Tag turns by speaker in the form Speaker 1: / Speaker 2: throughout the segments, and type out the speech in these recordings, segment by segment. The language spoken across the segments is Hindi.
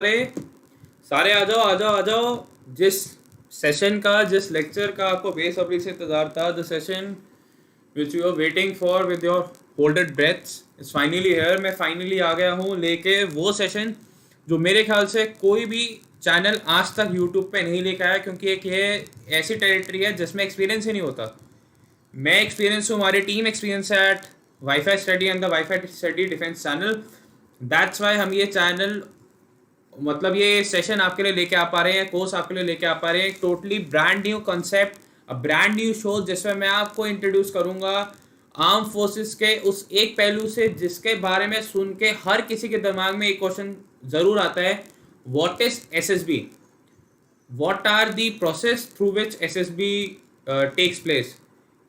Speaker 1: सारे सारे आ जाओ आ जाओ आ जाओ। जिस सेशन का, जिस लेक्चर का आपको बेसब्री से इंतजार था, the session which you are waiting for with your holded breaths is finally here. मैं फाइनली आ गया हूँ लेके वो सेशन जो मेरे ख्याल से कोई भी चैनल आज तक यूट्यूब पे नहीं लेके आया, क्योंकि एक ये ऐसी टेरिटरी है जिसमें एक्सपीरियंस ही नहीं होता। मैं एक्सपीरियंस हूँ, हमारी टीम एक्सपीरियंस है at WiFi study and the WiFi study defence channel. That's why हम ये चैनल, मतलब ये सेशन आपके लिए लेके आ पा रहे हैं, कोर्स आपके लिए लेके आ पा रहे हैं, totally brand new concept, a brand new show, जिसमें मैं आपको इंट्रोड्यूस करूंगा आर्म फोर्सेस के उस एक पहलू से जिसके बारे में सुन के हर किसी के दिमाग में एक क्वेश्चन जरूर आता है। What is SSB? What are the process through which SSB takes place?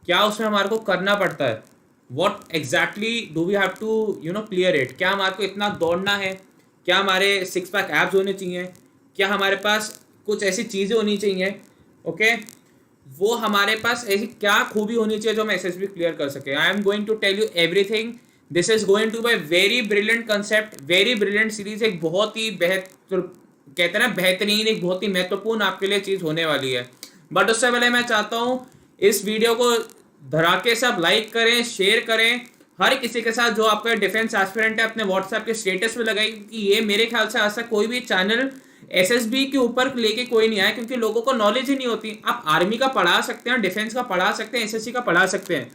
Speaker 1: क्या उसमें हमारे को करना पड़ता है? What exactly do we have to clear it? क्या हमारे को इतना दौड़ना है? क्या हमारे सिक्स पैक एब्स होने चाहिए? क्या हमारे पास कुछ ऐसी चीज़ें होनी चाहिए? ओके, वो हमारे पास ऐसी क्या खूबी होनी चाहिए जो हम एसएसबी क्लियर कर सके? I am going to tell you everything. This is going to be very brilliant concept, very brilliant series. एक बहुत ही बेहतर, कहते हैं ना, बेहतरीन, एक बहुत ही महत्वपूर्ण आपके लिए चीज़ होने वाली है। बट उससे पहले मैं चाहता हूँ इस वीडियो को धड़ाके से आप लाइक करें, शेयर करें हर किसी के साथ जो आपका डिफेंस एस्पिरेंट है, अपने व्हाट्सएप के स्टेटस में लगाइए, कि ये मेरे ख्याल से आज तक कोई भी चैनल एसएसबी के ऊपर लेके कोई नहीं आया, क्योंकि लोगों को नॉलेज ही नहीं होती। आप आर्मी का पढ़ा सकते हैं, डिफेंस का पढ़ा सकते हैं, एसएससी का पढ़ा सकते हैं,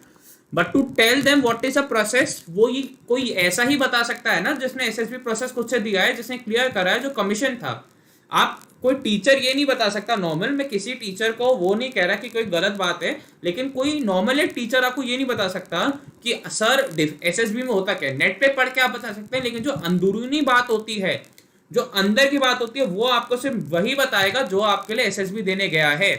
Speaker 1: but to tell them what is a process, वो ही कोई ऐसा ही बता सकता है ना जिसने एसएसबी प्रोसेस खुद से दिया है, जिसने क्लियर करा है, जो कमीशन था। आप, कोई टीचर ये नहीं बता सकता नॉर्मल। मैं किसी टीचर को वो नहीं कह रहा कि कोई गलत बात है, लेकिन कोई नॉर्मल एक टीचर आपको ये नहीं बता सकता कि सर एसएसबी में होता क्या है। नेट पे पढ़ के आप बता सकते हैं, लेकिन जो अंदरूनी बात होती है, जो अंदर की बात होती है, वो आपको सिर्फ वही बताएगा जो आपके लिए एसएसबी देने गया है।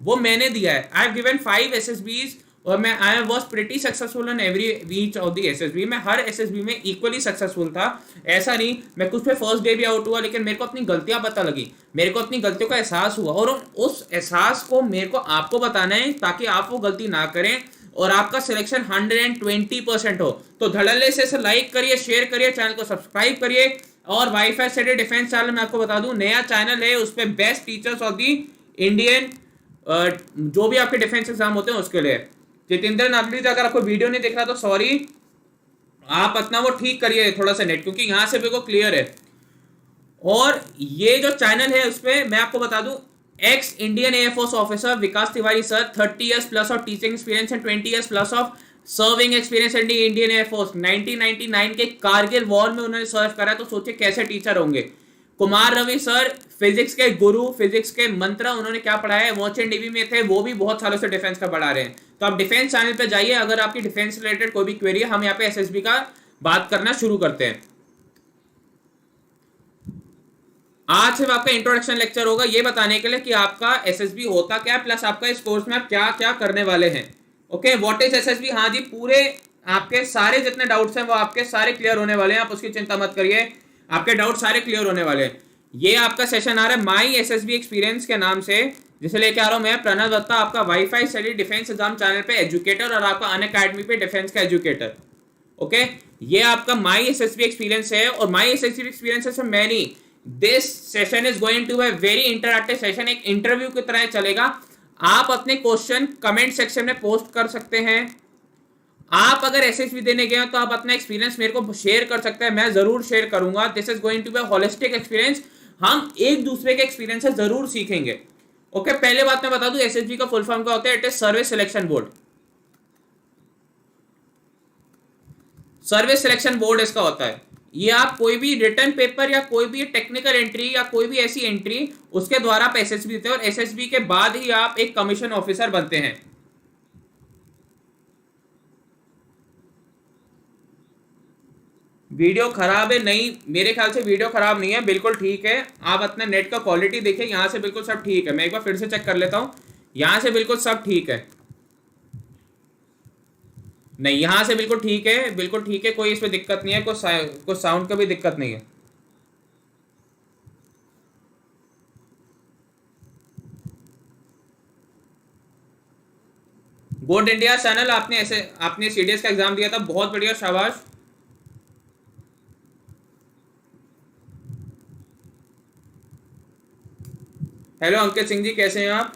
Speaker 1: वो मैंने दिया है। आई हैव गिवन 5 एसएसबीज और मैं I was pretty successful in every which of the SSB. मैं हर एसएसबी में इक्वली सक्सेसफुल था। ऐसा नहीं मैं कुछ पे फर्स्ट डे भी आउट हुआ, लेकिन मेरे को अपनी गलतियां पता लगी, मेरे को अपनी गलतियों का एहसास हुआ, और उस एहसास को मेरे को आपको बताना है ताकि आप वो गलती ना करें और आपका सिलेक्शन 120% हो। तो धड़ल्ले से इसे लाइक करिए, शेयर करिए, चैनल को सब्सक्राइब करिए। और वाईफाई स्टडी डिफेंस चैनल मैं आपको बता दूं, नया चैनल है, उस पर best teachers of the Indian जो भी आपके डिफेंस एग्जाम होते हैं उसके लिए। जितेंद्र नागली, अगर आपको वीडियो नहीं दिख रहा तो सॉरी, आप अपना वो ठीक करिए थोड़ा सा नेट, क्योंकि यहां से बिल्कुल क्लियर है। और ये जो चैनल है उसमें मैं आपको बता दूं, x Indian air force officer Vikas Tiwari sir, 30 years plus of teaching experience and 20 years plus of serving experience in Indian air force. 1999 के कारगिल वॉर में उन्होंने सर्व करा, तो सोचिए कैसे टीचर होंगे। कुमार रवि सर, फिजिक्स के गुरु, फिजिक्स के मंत्र, उन्होंने क्या पढ़ाया है, मर्चेंट नेवी में थे, वो भी बहुत सालों से डिफेंस का पढ़ा रहे हैं। तो आप डिफेंस चैनल पे जाइए, अगर आपकी डिफेंस रिलेटेड कोई भी क्वेरी है। हम यहाँ पे एसएसबी का बात करना शुरू करते हैं। आज सिर्फ आपका इंट्रोडक्शन लेक्चर होगा, ये बताने के लिए कि आपका एसएसबी होता क्या है, प्लस आपका इस कोर्स में आप क्या क्या करने वाले हैं। Okay, what is SSB? हाँ जी, पूरे आपके सारे जितने डाउट्स हैं वो आपके सारे क्लियर होने वाले हैं, आप उसकी चिंता मत करिए, आपके डाउट सारे क्लियर होने वाले हैं। ये आपका सेशन आ रहा है माई एसएसबी एक्सपीरियंस के नाम से, जिसे लेके आ रहा हूं मैं प्रणव दत्ता, आपका wifi study defence exam channel पे एजुकेटर, और आपका अनअकैडमी पे डिफेंस का एजुकेटर। ओके, ये आपका माई एसएसबी एक्सपीरियंस है, और माई एसएसबी एक्सपीरियंस है many. This session is going to be very interactive session, एक इंटरव्यू की तरह चलेगा। आप अपने क्वेश्चन कमेंट सेक्शन में पोस्ट कर सकते हैं। आप अगर एसएसबी देने गए तो आप अपना एक्सपीरियंस मेरे को शेयर कर सकते हैं, मैं जरूर शेयर करूंगा। This is going to be holistic experience, हम एक दूसरे के एक्सपीरियंस से जरूर सीखेंगे। ओके, पहले बात मैं बता दूं, एसएसबी का फुल फॉर्म क्या होता है? It is service selection board. Service selection board इसका होता है। ये आप कोई भी रिटर्न पेपर या कोई भी टेक्निकल एंट्री या कोई भी ऐसी एंट्री, उसके द्वारा आप एसएसबी देते हैं, और एसएसबी के बाद ही आप एक कमीशन ऑफिसर बनते हैं। वीडियो खराब है? नहीं, मेरे ख्याल से वीडियो खराब नहीं है, बिल्कुल ठीक है। आप अपने नेट का क्वालिटी देखिए, यहां से बिल्कुल सब ठीक है। मैं एक बार फिर से चेक कर लेता हूं, यहां से बिल्कुल सब ठीक है। नहीं, यहां से बिल्कुल ठीक है, बिल्कुल ठीक है, कोई इसमें दिक्कत नहीं है, कोई साउंड का भी दिक्कत नहीं है। गुड इंडिया चैनल, आपने ऐसे आपने सीडीएस का एग्जाम दिया था, बहुत बढ़िया, शाबाश। हेलो अंकित सिंह जी, कैसे हैं आप?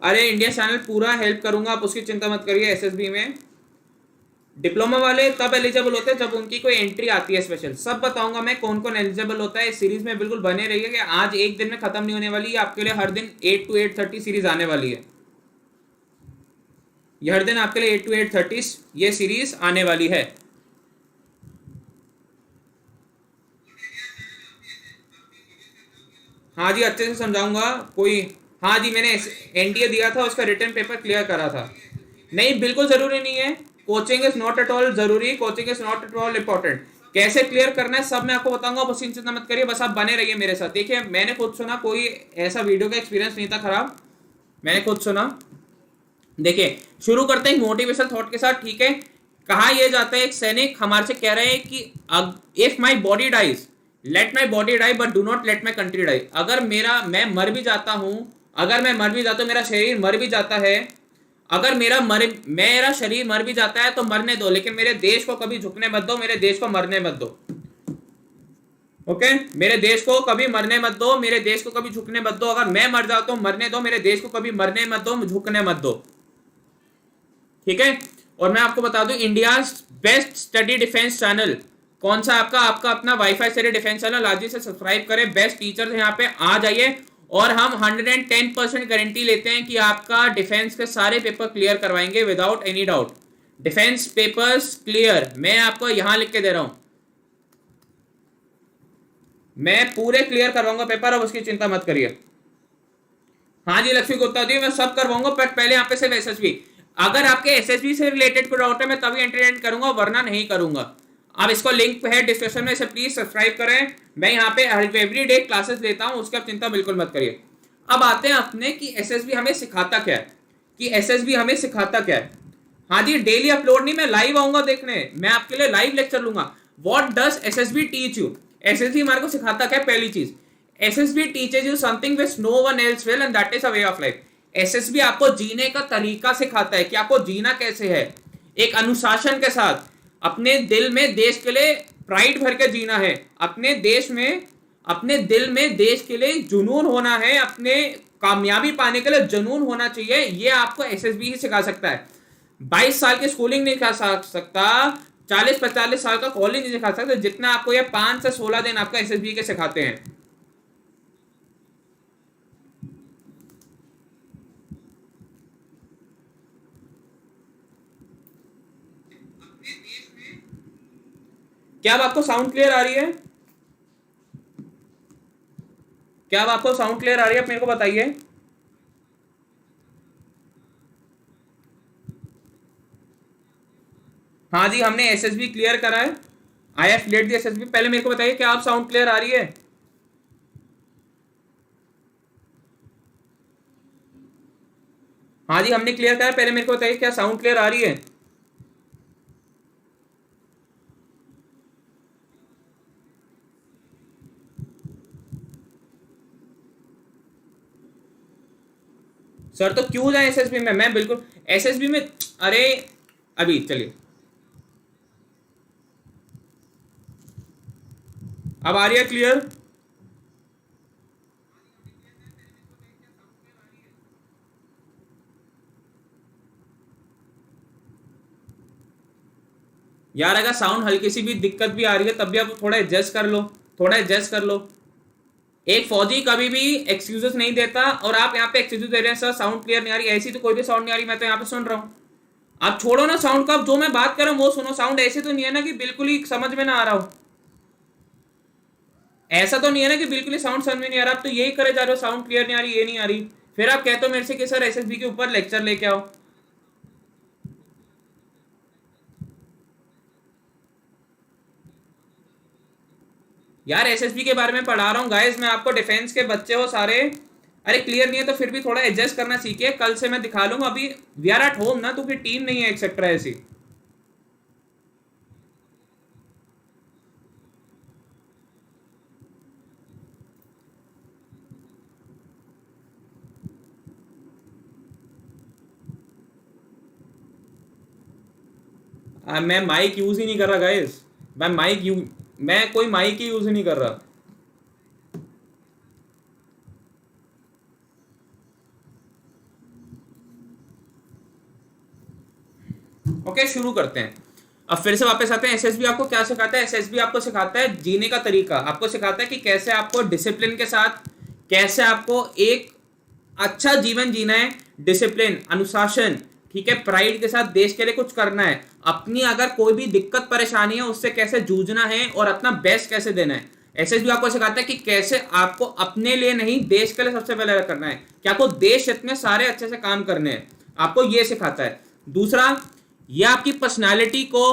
Speaker 1: अरे इंडिया चैनल पूरा हेल्प करूंगा, आप उसकी चिंता मत करिए। एसएसबी में डिप्लोमा वाले तब एलिजिबल होते हैं जब उनकी कोई एंट्री आती है स्पेशल। सब बताऊंगा मैं कौन कौन एलिजिबल होता है। इस सीरीज में बिल्कुल बने रहिए कि आज एक दिन में खत्म नहीं होने वाली है। आपके लिए हर दिन 8 to 8:30 सीरीज आने वाली है। ये हर दिन आपके लिए 8 to 8:30 ये सीरीज आने वाली है। हाँ जी, अच्छे से समझाऊंगा कोई। हाँ जी, मैंने एनडीए दिया था, उसका रिटर्न पेपर क्लियर करा था। नहीं, बिल्कुल जरूरी नहीं है। Coaching is not at all जरूरी, coaching is not at all important. कैसे क्लियर करना है सब मैं आपको बताऊंगा, बस चिंता मत करिए। बस आप बने रहिए मेरे साथ। देखिए, मैंने खुद सुना, कोई ऐसा वीडियो का एक्सपीरियंस नहीं था खराब, मैंने खुद सुना। देखिए, शुरू करते हैं मोटिवेशनल थॉट के साथ, ठीक है। कहा यह जाता है, एक सैनिक हमारे से कह रहे हैं कि if my body dies, let my body die but do not let my country die. अगर मैं मर भी जाता हूं, अगर मैं मर भी जाता हूं, मेरा शरीर मर भी जाता है, अगर मेरा शरीर मर भी जाता है तो मरने दो, लेकिन मेरे देश को कभी झुकने मत दो, मेरे देश को मरने मत दो। ओके, मेरे देश को कभी मरने मत दो, मेरे देश को कभी झुकने मत दो। अगर मैं मर जाता हूं मरने दो, मेरे देश को कभी मरने मत दो, झुकने मत दो, ठीक है। और मैं आपको बता दूं, India best study defence channel कौन सा? आपका अपना वाईफाई स्टडी डिफेंस चैनल। आज ही से सब्सक्राइब करें। बेस्ट टीचर्स यहाँ पे आ जाइए, और हम 110% गारंटी लेते हैं कि आपका डिफेंस के सारे पेपर क्लियर करवाएंगे without any doubt. Defence papers clear, मैं आपको यहां लिख के दे रहा हूं, मैं पूरे क्लियर करवाऊंगा पेपर, अब उसकी चिंता मत करिए। हाँ जी लक्ष्मी गुप्ता जी, मैं सब करवाऊंगा, बट पहले यहाँ पे सिर्फ एसएसबी। अगर आपके एसएसबी से रिलेटेड कोई डाउट है मैं तभी एंटरटेन करूंगा, वरना नहीं करूंगा। अब इसको लिंक है डिस्क्रिप्शन में, इसे प्लीज सब्सक्राइब करें। मैं यहाँ पे एवरी डे क्लासेस लेता हूँ, उसकी आप चिंता बिल्कुल मत करिए। अब आते हैं अपने कि एसएसबी हमें सिखाता क्या है, कि एसएसबी हमें सिखाता क्या है। हाँ जी, डेली अपलोड नहीं, मैं लाइव आऊंगा देखने, मैं आपके लिए लाइव लेक्चर लूंगा। What does SSB teach you? SSB हमारे को सिखाता क्या? पहली चीज, SSB teaches you something which no one else will, and that is a way of life. SSB आपको जीने का तरीका सिखाता है कि आपको जीना कैसे है, एक अनुशासन के साथ। अपने दिल में देश के लिए प्राइड भर के जीना है, अपने देश में, अपने दिल में देश के लिए जुनून होना है, अपने कामयाबी पाने के लिए जुनून होना चाहिए। ये आपको एसएसबी ही सिखा सकता है। 22 साल की स्कूलिंग नहीं सिखा सकता, 40-45 साल का कॉलेज नहीं सिखा सकता, जितना आपको ये 5 से 16 दिन आपका एसएसबी के सिखाते हैं। क्या अब आपको साउंड क्लियर आ रही है? क्या अब आपको साउंड क्लियर आ रही है? आप मेरे को बताइए। हाँ जी, हमने एसएसबी क्लियर करा है। I have clear the SSB. पहले मेरे को बताइए, क्या आप साउंड क्लियर आ रही है? हाँ जी, हमने क्लियर करा। पहले मेरे को बताइए, क्या साउंड क्लियर आ रही है? सर तो क्यों जाए एसएसबी में? मैं बिल्कुल एसएसबी में, अरे अभी चलिए, अब आ रही है क्लियर? यार अगर साउंड हल्की सी भी दिक्कत भी आ रही है तब भी आप थोड़ा एडजस्ट कर लो, थोड़ा एडजस्ट कर लो। एक फौजी कभी भी एक्सक्यूजेस नहीं देता, और आप यहाँ पे एक्सक्यूज दे रहे हैं, सर साउंड क्लियर नहीं आ रही। ऐसी तो कोई भी साउंड नहीं आ रही, मैं तो यहाँ पे सुन रहा हूँ। आप छोड़ो ना साउंड का, जो मैं बात कर रहा हूँ वो सुनो। साउंड ऐसे तो नहीं है ना कि बिल्कुल ही समझ में ना आ रहा हो, ऐसा तो नहीं है ना कि बिल्कुल ही साउंड समझ में नहीं आ रहा। आप तो यही करे जा रहे हो, साउंड क्लियर नहीं आ रही, ये नहीं आ रही, फिर आप कहते हो मेरे से कि सर एसएसबी के ऊपर लेक्चर लेके आओ। यार एसएसबी के बारे में पढ़ा रहा हूँ गाइस मैं आपको, डिफेंस के बच्चे हो सारे। अरे क्लियर नहीं है तो फिर भी थोड़ा एडजस्ट करना सीखिए, कल से मैं दिखा लूंगा। अभी वी आर एट होम ना, तो फिर टीम नहीं है एक्सेट्रा ऐसी। मैं माइक यूज ही नहीं कर रहा गाइस, मैं कोई माइक ही यूज नहीं कर रहा। ओके शुरू करते हैं। अब फिर से वापस आते हैं। एसएसबी आपको क्या सिखाता है? एसएसबी आपको सिखाता है जीने का तरीका, आपको सिखाता है कि कैसे आपको डिसिप्लिन के साथ, कैसे आपको एक अच्छा जीवन जीना है, डिसिप्लिन, अनुशासन, ठीक है, प्राइड के साथ देश के लिए कुछ करना है, अपनी अगर कोई भी दिक्कत परेशानी है उससे कैसे जूझना है और अपना बेस्ट कैसे देना है। एसएसबी आपको सिखाता है कि कैसे आपको अपने लिए नहीं देश के लिए सबसे पहले करना है, क्या आपको देश हित में सारे अच्छे से काम करने हैं, आपको ये सिखाता है। दूसरा, ये आपकी पर्सनालिटी को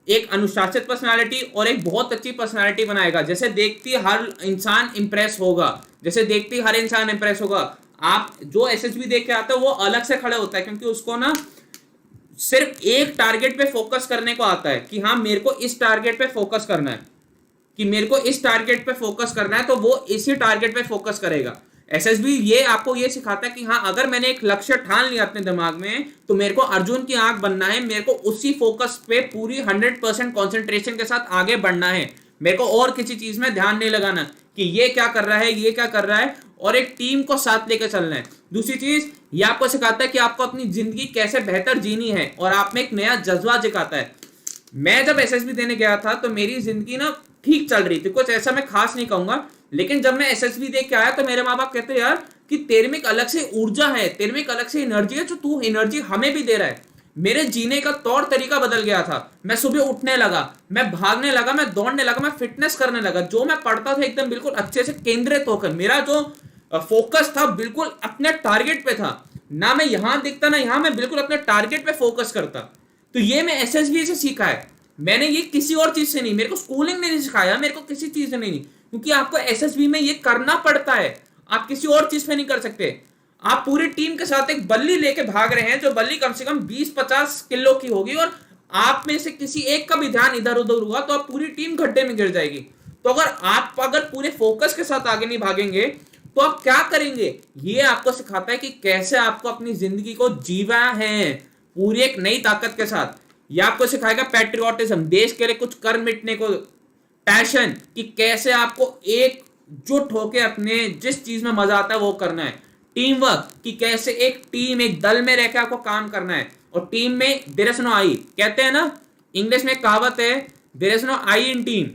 Speaker 1: एक अनुशासित पर्सनालिटी और एक बहुत अच्छी पर्सनालिटी बनाएगा, जैसे देखती हर इंसान इंप्रेस होगा, जैसे देखती हर इंसान इंप्रेस होगा। आप जो एसएसबी देख के आता है वो अलग से खड़े होता है, क्योंकि उसको ना सिर्फ एक टारगेट पे फोकस करने को आता है कि हाँ मेरे को इस टारगेट पे फोकस करना है, कि मेरे को इस टारगेट पे फोकस करना है, तो वो इसी टारगेट पे फोकस करेगा। एसएसबी ये आपको ये सिखाता है कि हाँ अगर मैंने एक लक्ष्य ठान लिया अपने दिमाग में तो मेरे को अर्जुन की आंख बनना है, मेरे को उसी फोकस पे पूरी 100% कॉन्सेंट्रेशन के साथ आगे बढ़ना है, मेरे को और किसी चीज में ध्यान नहीं लगाना कि ये क्या कर रहा है, ये क्या कर रहा है, और एक टीम को साथ लेकर चलना है। दूसरी चीज, ये आपको सिखाता है कि आपको अपनी जिंदगी कैसे बेहतर जीनी है और आप में एक नया जज्बा दिखाता है। मैं जब एसएसबी देने गया था तो मेरी जिंदगी ना ठीक चल रही थी, कुछ ऐसा मैं खास नहीं कहूंगा, लेकिन जब मैं एसएसबी देख के आया तो मेरे माँ बाप कहते यार कि तेरे में एक अलग से ऊर्जा है, तेरे में एक अलग से एनर्जी है, जो तू एनर्जी हमें भी दे रहा है। मेरे जीने का तौर तरीका बदल गया था, मैं सुबह उठने लगा, मैं भागने लगा, मैं दौड़ने लगा, मैं फिटनेस करने लगा, जो मैं पढ़ता था एकदम बिल्कुल अच्छे से केंद्रित होकर, मेरा जो फोकस था बिल्कुल अपने टारगेट पे था, ना मैं यहां दिखता ना यहां, मैं बिल्कुल अपने टारगेट पे फोकस करता। तो ये मैं एसएसबी से सीखा है, मैंने ये किसी और चीज से नहीं, मेरे को स्कूलिंग ने नहीं सिखाया, मेरे को किसी चीज से नहीं, क्योंकि आपको एसएसबी में ये करना पड़ता है, आप किसी और चीज पे नहीं कर सकते। आप पूरी टीम के साथ एक बल्ली लेके भाग रहे हैं, जो बल्ली कम से कम 20-50 किलो की होगी, और आप में से किसी एक का भी ध्यान इधर उधर हुआ तो आप पूरी टीम गड्ढे में गिर जाएगी। तो अगर पूरे फोकस के साथ आगे नहीं भागेंगे तो आप क्या करेंगे? ये आपको सिखाता है कि कैसे आपको अपनी जिंदगी को जीवा है पूरी एक नई ताकत के साथ। ये आपको सिखाएगा पैट्रियोटिज्म, देश के लिए कुछ कर मिटने को, पैशन, कि कैसे आपको एकजुट होकर अपने जिस चीज में मजा आता है वो करना है, टीम वर्क, कि कैसे एक टीम, एक दल में रहकर आपको काम करना है, और टीम में देयर इज नो आई, कहते हैं ना इंग्लिश में कहावत है, there is no I in team,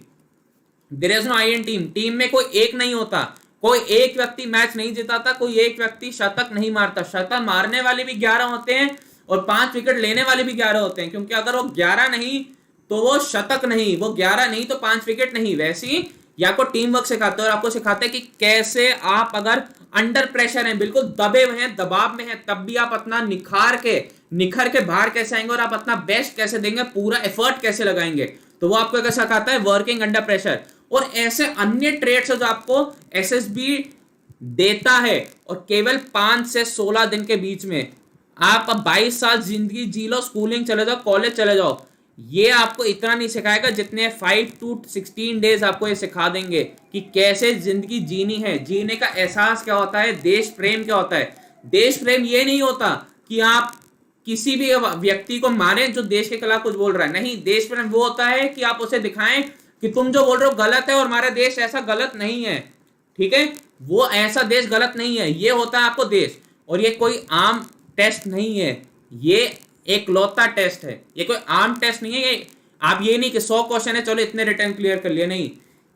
Speaker 1: there is no I in team, team में कोई एक नहीं होता, कोई एक व्यक्ति मैच नहीं जिताता, कोई एक व्यक्ति शतक नहीं मारता, शतक मारने वाले भी 11 होते हैं और 5 विकेट लेने वाले भी 11 होते हैं, क्योंकि अगर वो 11 नहीं तो वो शतक नहीं, वो 11 नहीं तो 5 विकेट नहीं। वैसे ही ये आपको टीम वर्क सिखाते हैं, और आपको सिखाते हैं कि कैसे आप अगर अंडर प्रेशर हैं, बिल्कुल दबे हुए हैं, दबाव में हैं, तब भी आप अपना निखर के बाहर कैसे आएंगे और आप अपना बेस्ट कैसे देंगे, पूरा एफर्ट कैसे लगाएंगे। तो वो आपको कैसा सिखाता है, वर्किंग अंडर प्रेशर, और ऐसे अन्य ट्रेड्स जो आपको एसएसबी देता है। और केवल 5 से 16 दिन के बीच में आप 22 साल जिंदगी जी लो, स्कूलिंग चले जाओ, कॉलेज चले जाओ, ये आपको इतना नहीं सिखाएगा जितने 5 to 16 डेज आपको ये सिखा देंगे कि कैसे जिंदगी जीनी है, जीने का एहसास क्या होता है, देश प्रेम क्या होता है। देश प्रेम ये नहीं होता कि आप किसी भी व्यक्ति को मारें जो देश के खिलाफ कुछ बोल रहा है, नहीं, देश प्रेम वो होता है कि आप उसे दिखाएं कि तुम जो बोल रहे हो गलत है और हमारा देश ऐसा गलत नहीं है, ठीक है, वो ऐसा देश गलत नहीं है, ये होता है आपको देश। और ये कोई आम टेस्ट नहीं है, ये एक लौता टेस्ट है, ये कोई आम टेस्ट नहीं है। ये आप ये नहीं कि 100 क्वेश्चन है चलो इतने रिटर्न क्लियर कर लिया, नहीं,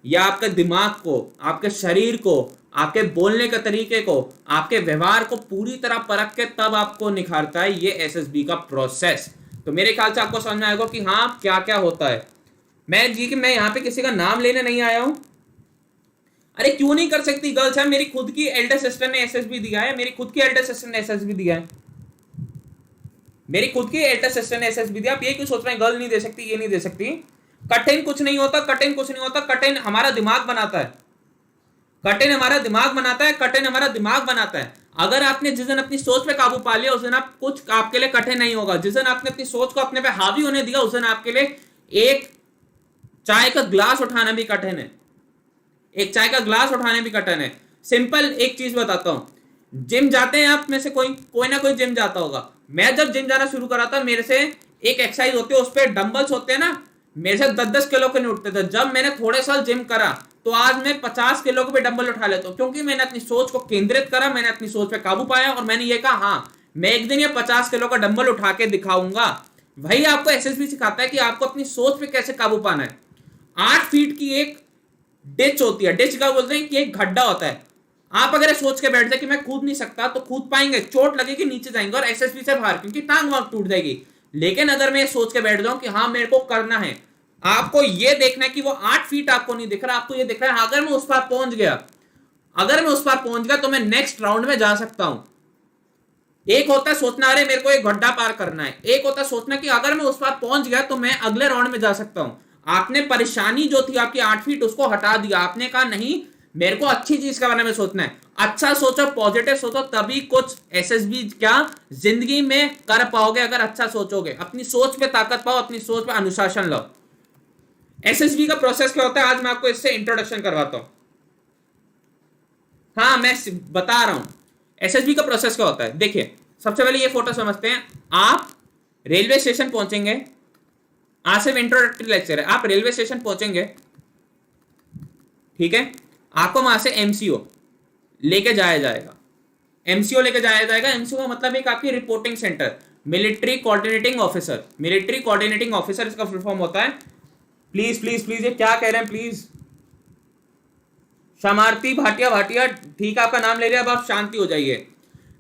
Speaker 1: ये आपके दिमाग को, आपके शरीर को, आपके बोलने के तरीके को, आपके व्यवहार को पूरी तरह परख के तब आपको निखारता है ये एसएसबी का प्रोसेस। तो मेरे ख्याल से आपको समझ में आएगा कि हाँ क्या क्या होता है। मैं यहाँ पे किसी का नाम लेने नहीं आया हूं। अरे क्यों नहीं कर सकती गर्ल्स? है, मेरी खुद की एल्डर सिस्टर ने एसएसबी दिया है, मेरी खुद की एल्डर सिस्टर ने एसएसबी दिया है, मेरी खुद की एल्डर सिस्टर ने एसएसबी दिया। आप ये क्यों सोच रहे हैं गर्ल नहीं दे सकती, ये नहीं दे सकती? कठिन कुछ नहीं होता, कठिन कुछ नहीं होता, कठिन हमारा दिमाग बनाता है, कठिन हमारा दिमाग बनाता है, कठिन हमारा दिमाग बनाता है। अगर आपने जिस दिन अपनी सोच पे काबू पा लिया उस दिन आप कुछ आपके लिए कठिन नहीं होगा। जिस दिन आपने अपनी सोच को अपने पे हावी होने दिया उस दिन आपके लिए एक चाय का ग्लास उठाना भी कठिन है, एक चाय का ग्लास उठाने भी कठिन है। सिंपल एक चीज बताता हूं, जिम जाते हैं आप में से कोई ना कोई जिम जाता होगा। मैं जब जिम जाना शुरू करा था मेरे से एक एक्सरसाइज होती है उस पर डंबल्स होते हैं ना, मेरे से 10-10 किलो के नहीं उठते थे। जब मैंने थोड़े साल जिम करा तो आज मैं 50 किलो के भी डंबल उठा लेता हूँ, क्योंकि मैंने अपनी सोच को केंद्रित करा, मैंने अपनी सोच पे काबू पाया और मैंने ये कहा हाँ मैं एक दिन ये 50 किलो का डंबल उठा के दिखाऊंगा। वही आपको एसएसबी सिखाता है कि आपको अपनी सोच पे कैसे काबू पाना है। 8 फीट की एक डिच होती है, डिच का बोलते हैं कि एक गड्ढा होता है। आप अगर सोच के बैठ जाए कि मैं कूद नहीं सकता तो कूद पाएंगे, चोट लगेगी, नीचे जाएंगे और एसएसबी से बाहर, क्योंकि टांग वांग टूट जाएगी। लेकिन अगर मैं सोच के बैठ जाऊं कि हाँ मेरे को करना है, आपको ये देखना है कि वो 8 फीट आपको नहीं दिख रहा, आपको ये दिख रहा है अगर मैं उस पार पहुंच गया, अगर मैं उस पार पहुंच गया तो मैं नेक्स्ट राउंड में जा सकता हूं। एक होता है सोचना अरे मेरे को एक गड्ढा पार करना है, एक होता है सोचना कि अगर मैं उस पार पहुंच गया तो मैं अगले राउंड में जा सकता हूं। आपने परेशानी जो थी आपकी 8 फीट उसको हटा दिया, आपने कहा नहीं मेरे को अच्छी चीज के बारे में सोचना है। अच्छा सोचो, पॉजिटिव सोचो, तभी कुछ एसएसबी क्या जिंदगी में कर पाओगे। अगर अच्छा सोचोगे, अपनी सोच पे ताकत पाओ, अपनी सोच पे अनुशासन लो। एसएसबी का प्रोसेस क्या होता है आज मैं आपको इससे इंट्रोडक्शन करवाता हूं। हाँ मैं बता रहा हूं एसएसबी का प्रोसेस क्या होता है। देखिए सबसे पहले ये फोटो समझते हैं। आप रेलवे स्टेशन पहुंचेंगे, आज सिर्फ इंट्रोडक्टरी लेक्चर है। आप रेलवे स्टेशन पहुंचेंगे, ठीक है, आपको वहां से एमसीओ लेके जाया जाएगा। एमसीओ लेके जाया जाएगा, एमसीओ का मतलब एक आपकी reporting centre, military coordinating officer. Military coordinating officer इसका फुल फॉर्म होता है। प्लीज प्लीज प्लीज ये क्या कह रहे हैं प्लीज, शमारती भाटिया भाटिया, ठीक है आपका नाम ले लिया, अब आप शांति हो जाइए।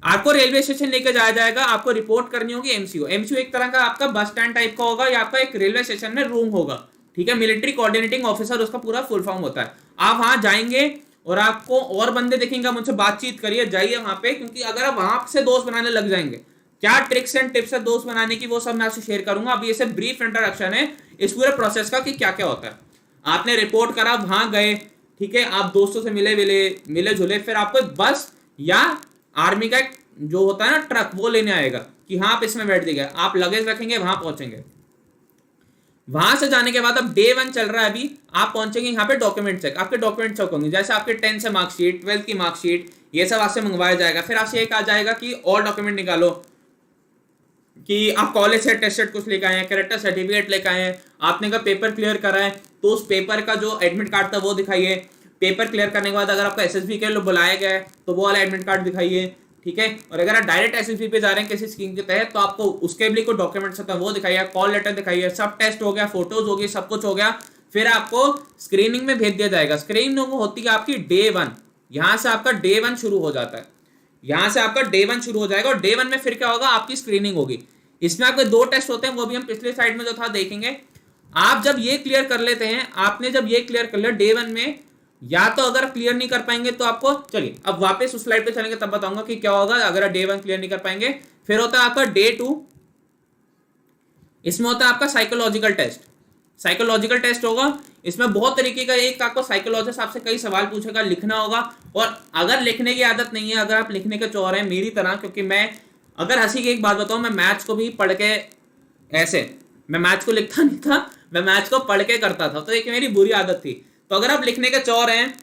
Speaker 1: आपको रेलवे स्टेशन लेके जाया जाएगा, आपको रिपोर्ट करनी होगी एमसीओ। एमसीओ एक तरह का आपका बस स्टैंड टाइप का होगा या आपका एक रेलवे स्टेशन में रूम होगा, ठीक है। मिलिट्री कोऑर्डिनेटिंग ऑफिसर उसका पूरा फुल फॉर्म होता है। आप वहां जाएंगे और आपको और बंदे दिखेंगे, मुझसे बातचीत करिए, जाइए वहां पे, क्योंकि अगर आप वहां से दोस्त बनाने लग जाएंगे, क्या ट्रिक्स एंड टिप्स है दोस्त बनाने की वो सब मैं आपसे शेयर करूंगा। अभी ये ब्रीफ इंट्रोडक्शन है इस पूरे प्रोसेस का कि क्या क्या होता है। आपने रिपोर्ट करा, वहां गए, ठीक है, आप दोस्तों से मिले जुले, फिर आपको बस या आर्मी का जो होता है ना ट्रक वो लेने आएगा कि हाँ आप इसमें बैठ जाइए, आप लगेज रखेंगे, वहां पहुंचेंगे। वहां से जाने के बाद अब डे 1 चल रहा है, अभी आप पहुंचेंगे यहाँ पे डॉक्यूमेंट चेक, आपके डॉक्यूमेंट चेक होंगे, जैसे आपके 10th से मार्कशीट, 12th की मार्कशीट, ये सब आपसे मंगवाया जाएगा। फिर आपसे एक आ जाएगा कि और डॉक्यूमेंट निकालो, कि आप कॉलेज से टेस्टेड कुछ लेकर आए हैं, कैरेक्टर सर्टिफिकेट लेकर आए हैं, आपने का पेपर क्लियर करा है तो उस पेपर का जो एडमिट कार्ड था वो दिखाइए। पेपर क्लियर करने के बाद अगर आपको एसएसबी के लिए बुलाया गया है तो वो वाला एडमिट कार्ड दिखाइए, ठीक है। और अगर आप डायरेक्ट एसएसबी पे जा रहे हैं किसी स्कीम के तहत तो आपको उसके भी कोई डॉक्यूमेंट्स होता है वो दिखाइए, कॉल लेटर दिखाइए, सब टेस्ट हो गया, फोटोज हो गई, सब कुछ हो गया। फिर आपको स्क्रीनिंग में भेज दिया जाएगा। स्क्रीनिंग होती है आपकी डे 1, यहाँ से आपका डे 1 शुरू हो जाता है, यहाँ से आपका डे 1 शुरू हो जाएगा। और डे 1 में फिर क्या होगा, आपकी स्क्रीनिंग होगी। इसमें आपके 2 टेस्ट होते हैं, वो भी हम पिछले साइड में जो था देखेंगे। आप जब ये क्लियर कर लेते हैं, आपने जब ये क्लियर कर लिया डे 1 में, या तो अगर क्लियर नहीं कर पाएंगे तो आपको, चलिए अब वापस उस स्लाइड पे चलेंगे तब बताऊंगा कि क्या होगा अगर डे 1 क्लियर नहीं कर पाएंगे। फिर होता है आपका डे 2, इसमें होता है आपका साइकोलॉजिकल टेस्ट। साइकोलॉजिकल टेस्ट होगा, इसमें बहुत तरीके का, एक आपको साइकोलॉजिस्ट आपसे कई सवाल पूछेगा, लिखना होगा। और अगर लिखने की आदत नहीं है, अगर आप लिखने के चौर हैं मेरी तरह, क्योंकि मैं अगर हंसी की एक बात बताऊं, मैं मैथ्स को भी पढ़ के ऐसे, मैं मैथ्स को लिखता नहीं था, मैं मैथ्स को पढ़ के करता था, तो एक मेरी बुरी आदत थी। तो अगर आप लिखने के चौर हैं,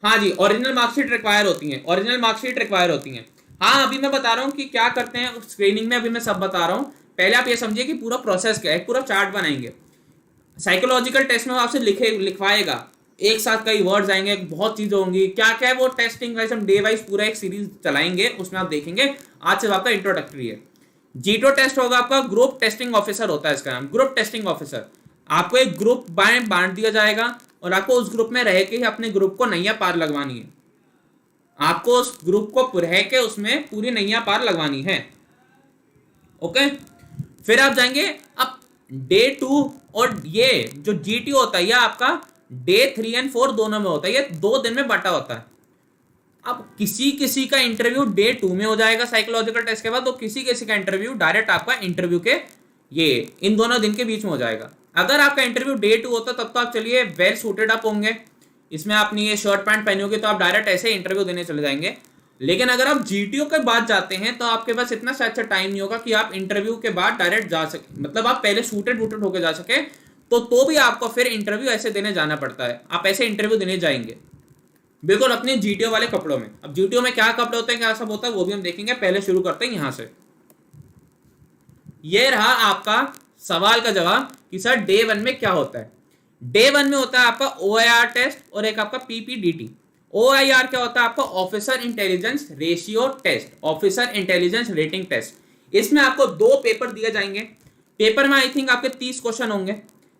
Speaker 1: हाँ जी, ओरिजिनल मार्कशीट रिक्वायर होती है, ओरिजिनल मार्कशीट रिक्वायर होती है। हाँ अभी मैं बता रहा हूँ कि क्या करते हैं स्क्रीनिंग में, अभी मैं सब बता रहा हूँ। पहले आप ये समझिए कि पूरा प्रोसेस क्या है, पूरा चार्ट बनाएंगे। साइकोलॉजिकल टेस्ट में आपसे लिखवाएगा, एक साथ कई वर्ड्स आएंगे, बहुत चीजें होंगी, क्या क्या है वो टेस्टिंग वाइज हम डे वाइज पूरा एक सीरीज चलाएंगे, उसमें आप देखेंगे। आज से आपका इंट्रोडक्टरी है। जीटो टेस्ट होगा आपका, ग्रुप टेस्टिंग ऑफिसर होता है इसका नाम, ग्रुप टेस्टिंग ऑफिसर। आपको एक ग्रुप बांट दिया जाएगा और आपको उस ग्रुप में रह के ही अपने ग्रुप को नैया पार लगवानी है। आपको उस ग्रुप को रह के उसमें पूरी नैया पार लगवानी है, ओके। फिर आप जाएंगे अब डे 2, और ये जो जीटी होता है यह आपका डे 3 और 4 दोनों में होता है, ये 2 दिन में बांटा होता है। अब किसी किसी का इंटरव्यू डे 2 में हो जाएगा साइकोलॉजिकल टेस्ट के बाद, तो किसी किसी का इंटरव्यू डायरेक्ट आपका इंटरव्यू के ये इन दोनों दिन के बीच में हो जाएगा। अगर आपका इंटरव्यू डे 2 होता तब तो आप चलिए वेल सूटेड अप होंगे, इसमें आपने ये शर्ट पैंट पहनी होगी तो आप डायरेक्ट ऐसे इंटरव्यू देने चले जाएंगे। लेकिन अगर आप जीटीओ के बाद जाते हैं तो आपके पास इतना अच्छा टाइम नहीं होगा कि आप इंटरव्यू के बाद डायरेक्ट जा सके, मतलब आप पहले सूटेड वूटेड होकर जा सके, तो भी आपको फिर इंटरव्यू ऐसे देने जाना पड़ता है। आप ऐसे इंटरव्यू देने जाएंगे बिल्कुल अपने जीटीओ वाले कपड़ों में। अब जीटीओ में क्या कपड़े होते हैं, क्या सब होता है वो भी हम देखेंगे। पहले शुरू करते हैं यहां से। ये रहा आपका सवाल का जवाब कि सर डे 1 में क्या होता है। डे 1 में होता है आपका OIR टेस्ट और एक आपका PPDT। OIR क्या होता है आपका officer intelligence ratio test, officer intelligence rating test. इसमें आपको 2 पेपर दिए जाएंगे। पेपर में आई थिंक आपके 30 क्वेश्चन होंगे।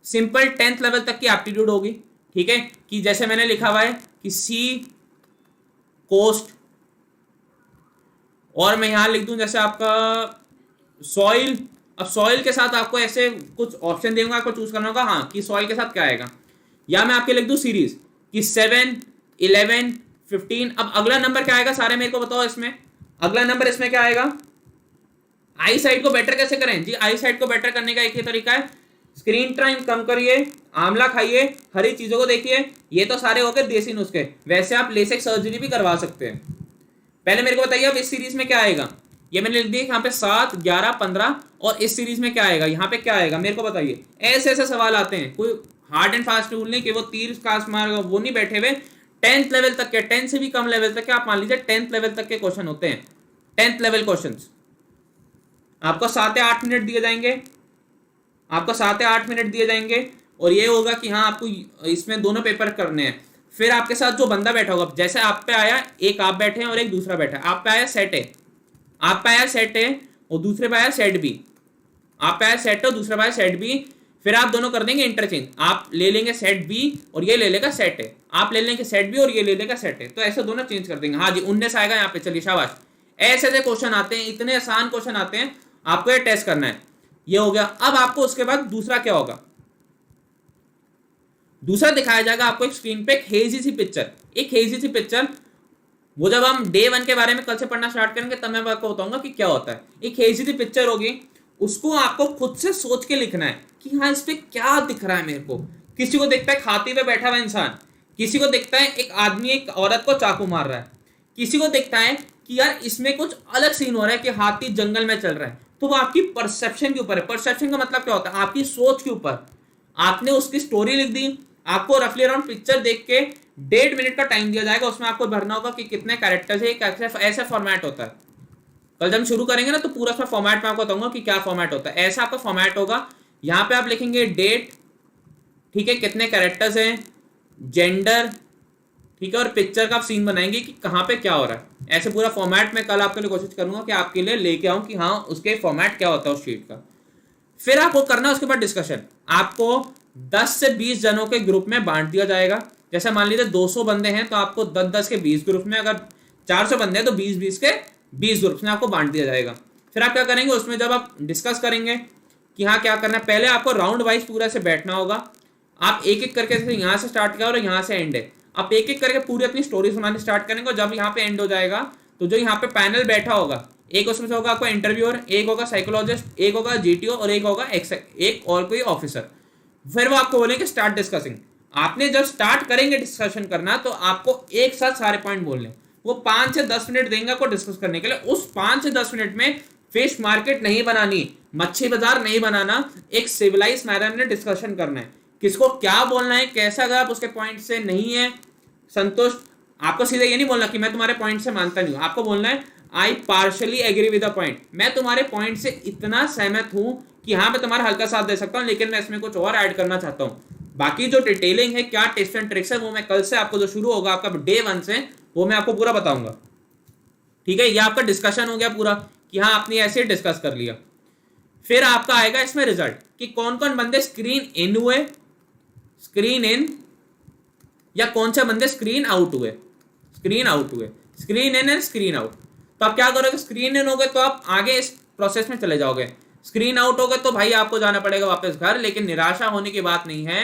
Speaker 1: सिंपल 10th लेवल तक की एप्टीट्यूड होगी, ठीक है, कि जैसे मैंने लिखा हुआ है कि सी कोस्ट, और मैं यहां लिख दूं जैसे आपका सॉइल। अब सॉइल के साथ आपको ऐसे कुछ ऑप्शन दूंगा, आपको चूज करना होगा हाँ कि सॉइल के साथ क्या आएगा, या मैं आपके लिख दूं सीरीज कि 7, 11, 15। अब अगला नंबर क्या आएगा सारे मेरे को बताओ इसमें, अगला नंबर इसमें क्या आएगा। आई साइड को बेटर कैसे करें जी, आई साइड को बेटर करने का एक ही तरीका है, स्क्रीन टाइम कम करिए, आंवला खाइए, हरी चीजों को देखिए। ये तो सारे हो गए देसी नुस्खे, वैसे आप लेसिक सर्जरी भी करवा सकते हैं। पहले मेरे को बताइए अब इस सीरीज में क्या आएगा। ये मैंने लिख दिया यहाँ पे 7, 11, 15, और इस सीरीज में क्या आएगा, यहाँ पे क्या आएगा मेरे को बताइए। ऐसे ऐसे सवाल आते हैं, कोई हार्ड एंड फास्ट रूल नहीं कि वो तीर कास मार वो नहीं बैठे हुए। 10th लेवल तक के, 10 से भी कम लेवल तक के, आप मान लीजिए 10th लेवल तक के क्वेश्चन होते हैं। 10th लेवल क्वेश्चन आपको 7 या 8 मिनट दिए जाएंगे, आपको 7 या 8 मिनट दिए जाएंगे, और ये होगा कि हाँ आपको इसमें दोनों पेपर करने हैं। फिर आपके साथ जो बंदा बैठा होगा, जैसे आप पे आया, एक आप बैठे हैं और एक दूसरा बैठा है, आप पे आया सेट है, आप पे आया सेट है और दूसरे पे आया सेट बी, आप पे आया सेट है और दूसरे पे आया सेट बी। फिर आप दोनों कर देंगे इंटरचेंज, आप ले लेंगे सेट बी और ये ले लेगा सेट है, आप ले लेंगे सेट बी और ये ले लेगा सेट है, तो ऐसे दोनों चेंज कर देंगे। हाँ जी 19 आएगा यहाँ पे, चलिए शाबाश। ऐसे ऐसे क्वेश्चन आते हैं, इतने आसान क्वेश्चन आते हैं, आपको ये टेस्ट करना है। ये हो गया। अब आपको उसके बाद दूसरा क्या होगा, दूसरा दिखाया जाएगा आपको एक स्क्रीन पे एक हेजी सी पिक्चर, एक हेजी सी पिक्चर। वो जब हम डे 1 के बारे में कल से पढ़ना स्टार्ट करेंगे तब मैं आपको बताऊंगा कि क्या होता है। एक हेजी सी पिक्चर होगी, उसको आपको खुद से सोच के लिखना है कि हाँ इस पे क्या दिख रहा है मेरे को। किसी को दिखता है हाथी पे बैठा हुआ इंसान, किसी को दिखता है एक आदमी एक औरत को चाकू मार रहा है, किसी को दिखता है कि यार इसमें कुछ अलग सीन हो रहा है कि हाथी जंगल में चल रहा है। तो वो आपकी परसेप्शन के ऊपर है। परसेप्शन का मतलब क्या होता है, आपकी सोच के ऊपर। आपने उसकी स्टोरी लिख दी, आपको रफली अराउंड पिक्चर देख के 1.5 मिनट का टाइम दिया जाएगा, उसमें आपको भरना होगा कि कितने कैरेक्टर्स है, ऐसा फॉर्मेट होता है। कल जब हम शुरू करेंगे ना तो पूरा उसमें फॉर्मेट में आपको बताऊंगा कि क्या फॉर्मेट होता है। ऐसा आपका फॉर्मेट होगा, यहाँ पे आप लिखेंगे डेट, ठीक है, कितने कैरेक्टर्स हैं, जेंडर, ठीक है, और पिक्चर का आप सीन बनाएंगे कि कहाँ पे क्या हो रहा है। ऐसे पूरा फॉर्मेट में कल आपके लिए कोशिश करूंगा कि आपके लिए लेके आऊं कि हाँ उसके फॉर्मेट क्या होता है उस शीट का। फिर आपको करना है उसके बाद डिस्कशन। आपको 10 से 20 जनों के ग्रुप में बांट दिया जाएगा। जैसे मान लीजिए 200 बंदे हैं तो आपको 10-10 के 20 ग्रुप में, अगर 400 बंदे हैं तो 20-20 के 20 ग्रुप में आपको बांट दिया जाएगा। फिर आप क्या करेंगे उसमें, जब आप डिस्कस करेंगे कि हाँ क्या करना है, पहले आपको राउंड वाइज पूरा से बैठना होगा। आप एक एक करके, जैसे यहाँ से स्टार्ट किया और यहाँ से एंड है, आप एक एक करके पूरी अपनी स्टोरी सुनानी स्टार्ट करेंगे। और जब यहाँ पे एंड हो जाएगा तो जो यहाँ पे पैनल बैठा होगा, एक उसमें से होगा आपको इंटरव्यूअर, एक होगा साइकोलॉजिस्ट, एक होगा जीटीओ और एक होगा एक और कोई ऑफिसर। फिर वो आपको बोलेंगे स्टार्ट डिस्कसिंग। आपने जब स्टार्ट करेंगे डिस्कशन करना तो आपको एक साथ सारे पॉइंट बोलने। वो 5 से 10 मिनट देंगे आपको डिस्कस करने के लिए। उस 5 से 10 मिनट में फिश मार्केट नहीं बनानी, मच्छी बाजार नहीं बनाना, एक सिविलाइज मैनर में डिस्कशन करना है। किसको क्या बोलना है, कैसा, अगर आप उसके पॉइंट से नहीं है संतुष्ट, आपको सीधे ये नहीं बोलना कि मैं तुम्हारे पॉइंट से मानता नहीं हूं। आपको बोलना है I partially agree with the point, मैं तुम्हारे पॉइंट से इतना सहमत हूं कि हाँ मैं तुम्हारा हल्का साथ दे सकता हूं, लेकिन मैं इसमें कुछ और ऐड करना चाहता हूं। बाकी जो डिटेलिंग है, क्या टिप्स एंड ट्रिक्स है, वो मैं कल से आपको जो शुरू होगा आपका डे 1 से, वो मैं आपको पूरा बताऊंगा। ठीक है, ये आपका डिस्कशन हो गया पूरा कि हाँ आपने ऐसे डिस्कस कर लिया। फिर आपका आएगा इसमें रिजल्ट कि कौन कौन बंदे स्क्रीन इन हुए, स्क्रीन इन, या कौन से बंदे स्क्रीन आउट हुए, स्क्रीन आउट हुए, screen in and screen out. तो आप क्या करोगे, स्क्रीन इन हो गए तो आप आगे इस प्रोसेस में चले जाओगे, स्क्रीन आउट हो गए तो भाई आपको जाना पड़ेगा वापस घर। लेकिन निराशा होने की बात नहीं है,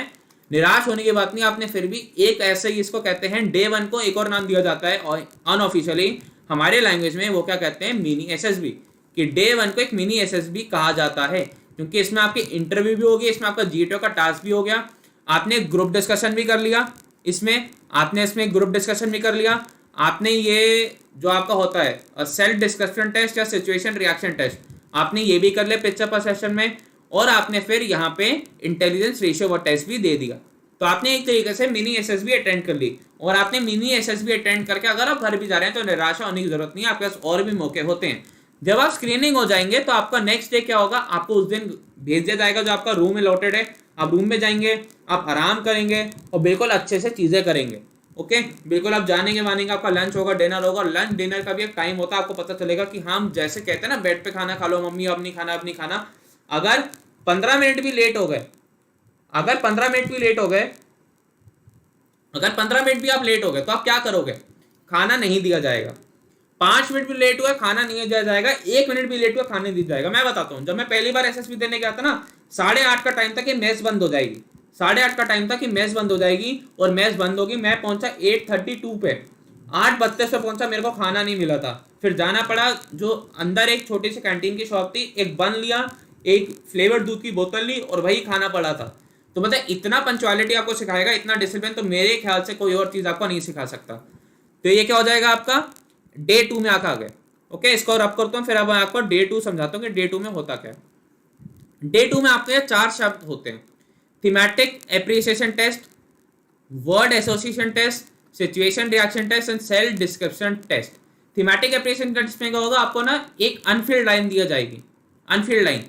Speaker 1: निराश होने की बात नहीं। आपने फिर भी एक ऐसे ही, इसको कहते हैं डे 1 को एक और नाम दिया जाता है और अनऑफिशियली हमारे लैंग्वेज में वो क्या कहते हैं, मिनी एसएसबी, कि डे 1 को एक मिनी एसएसबी कहा जाता है, क्योंकि इसमें आपकी इंटरव्यू भी होगी, इसमें आपका जीटीओ का टास्क भी हो गया, आपने ग्रुप डिस्कशन भी कर लिया, इसमें आपने इसमें ग्रुप डिस्कशन भी कर लिया, आपने ये जो आपका होता है सेल्फ डिस्कशन टेस्ट या सिचुएशन रिएक्शन टेस्ट, आपने ये भी कर लिया पिक्चर परसेप्शन में, और आपने फिर यहाँ पे इंटेलिजेंस रेशियो वो टेस्ट भी दे दिया। तो आपने एक तरीके से मिनी एसएसबी अटेंड कर ली। और आपने मिनी एसएसबी अटेंड करके अगर आप घर भी जा रहे हैं तो निराशा होने की जरूरत नहीं है, आपके पास और भी मौके होते हैं। जब आप स्क्रीनिंग हो जाएंगे तो आपका नेक्स्ट डे क्या होगा, आपको उस दिन भेज दिया जाएगा जो आपका रूम अलॉटेड है, आप रूम में जाएंगे, आप आराम करेंगे और बिल्कुल अच्छे से चीजें करेंगे। ओके, बिल्कुल आप जानेंगे मानेंगे, आपका लंच होगा, डिनर होगा, लंच डिनर का भी एक टाइम होता है, आपको पता चलेगा कि हम जैसे कहते हैं ना बेड पे खाना खा लो मम्मी, अब नहीं खाना अब नहीं खाना। अगर 15 मिनट भी लेट हो गए, अगर 15 मिनट भी लेट हो गए, अगर 15 मिनट भी आप लेट हो गए तो आप क्या करोगे, खाना नहीं दिया जाएगा। 5 मिनट भी लेट हुआ खाना नहीं दिया जाएगा, 1 मिनट भी लेट हुआ खाना नहीं दिया जाएगा। मैं बताता हूँ, जब मैं पहली बार एसएसबी देने गया था ना, 8:30 का टाइम तक ये मेस बंद हो जाएगी, 8:30 का टाइम तक ये मेस बंद हो जाएगी और मेस बंद होगी। मैं पहुंचा 8:32 पे, 8:32 पे पहुंचा, मेरे को खाना नहीं मिला था। फिर जाना पड़ा, जो अंदर एक छोटी सी कैंटीन की शॉप थी, एक बन लिया, एक फ्लेवर दूध की बोतल ली और वही खाना पड़ा था। तो मतलब इतना पंचुअलिटी आपको सिखाएगा, इतना डिसिप्लिन, तो मेरे ख्याल से कोई और चीज आपको नहीं सिखा सकता। तो ये क्या हो जाएगा आपका, डे 2 में आकर आ गए। ओके, इसको रब करता हूँ, फिर अब मैं आपको डे 2 समझाता हूँ कि डे 2 में होता क्या है। डे 2 में आपके यहाँ 4 शब्द होते हैं, thematic appreciation test, word association test, situation reaction test and self description test. Thematic appreciation test में क्या होगा, आपको ना एक अनफिल्ड लाइन दिया जाएगी, अनफिल्ड लाइन,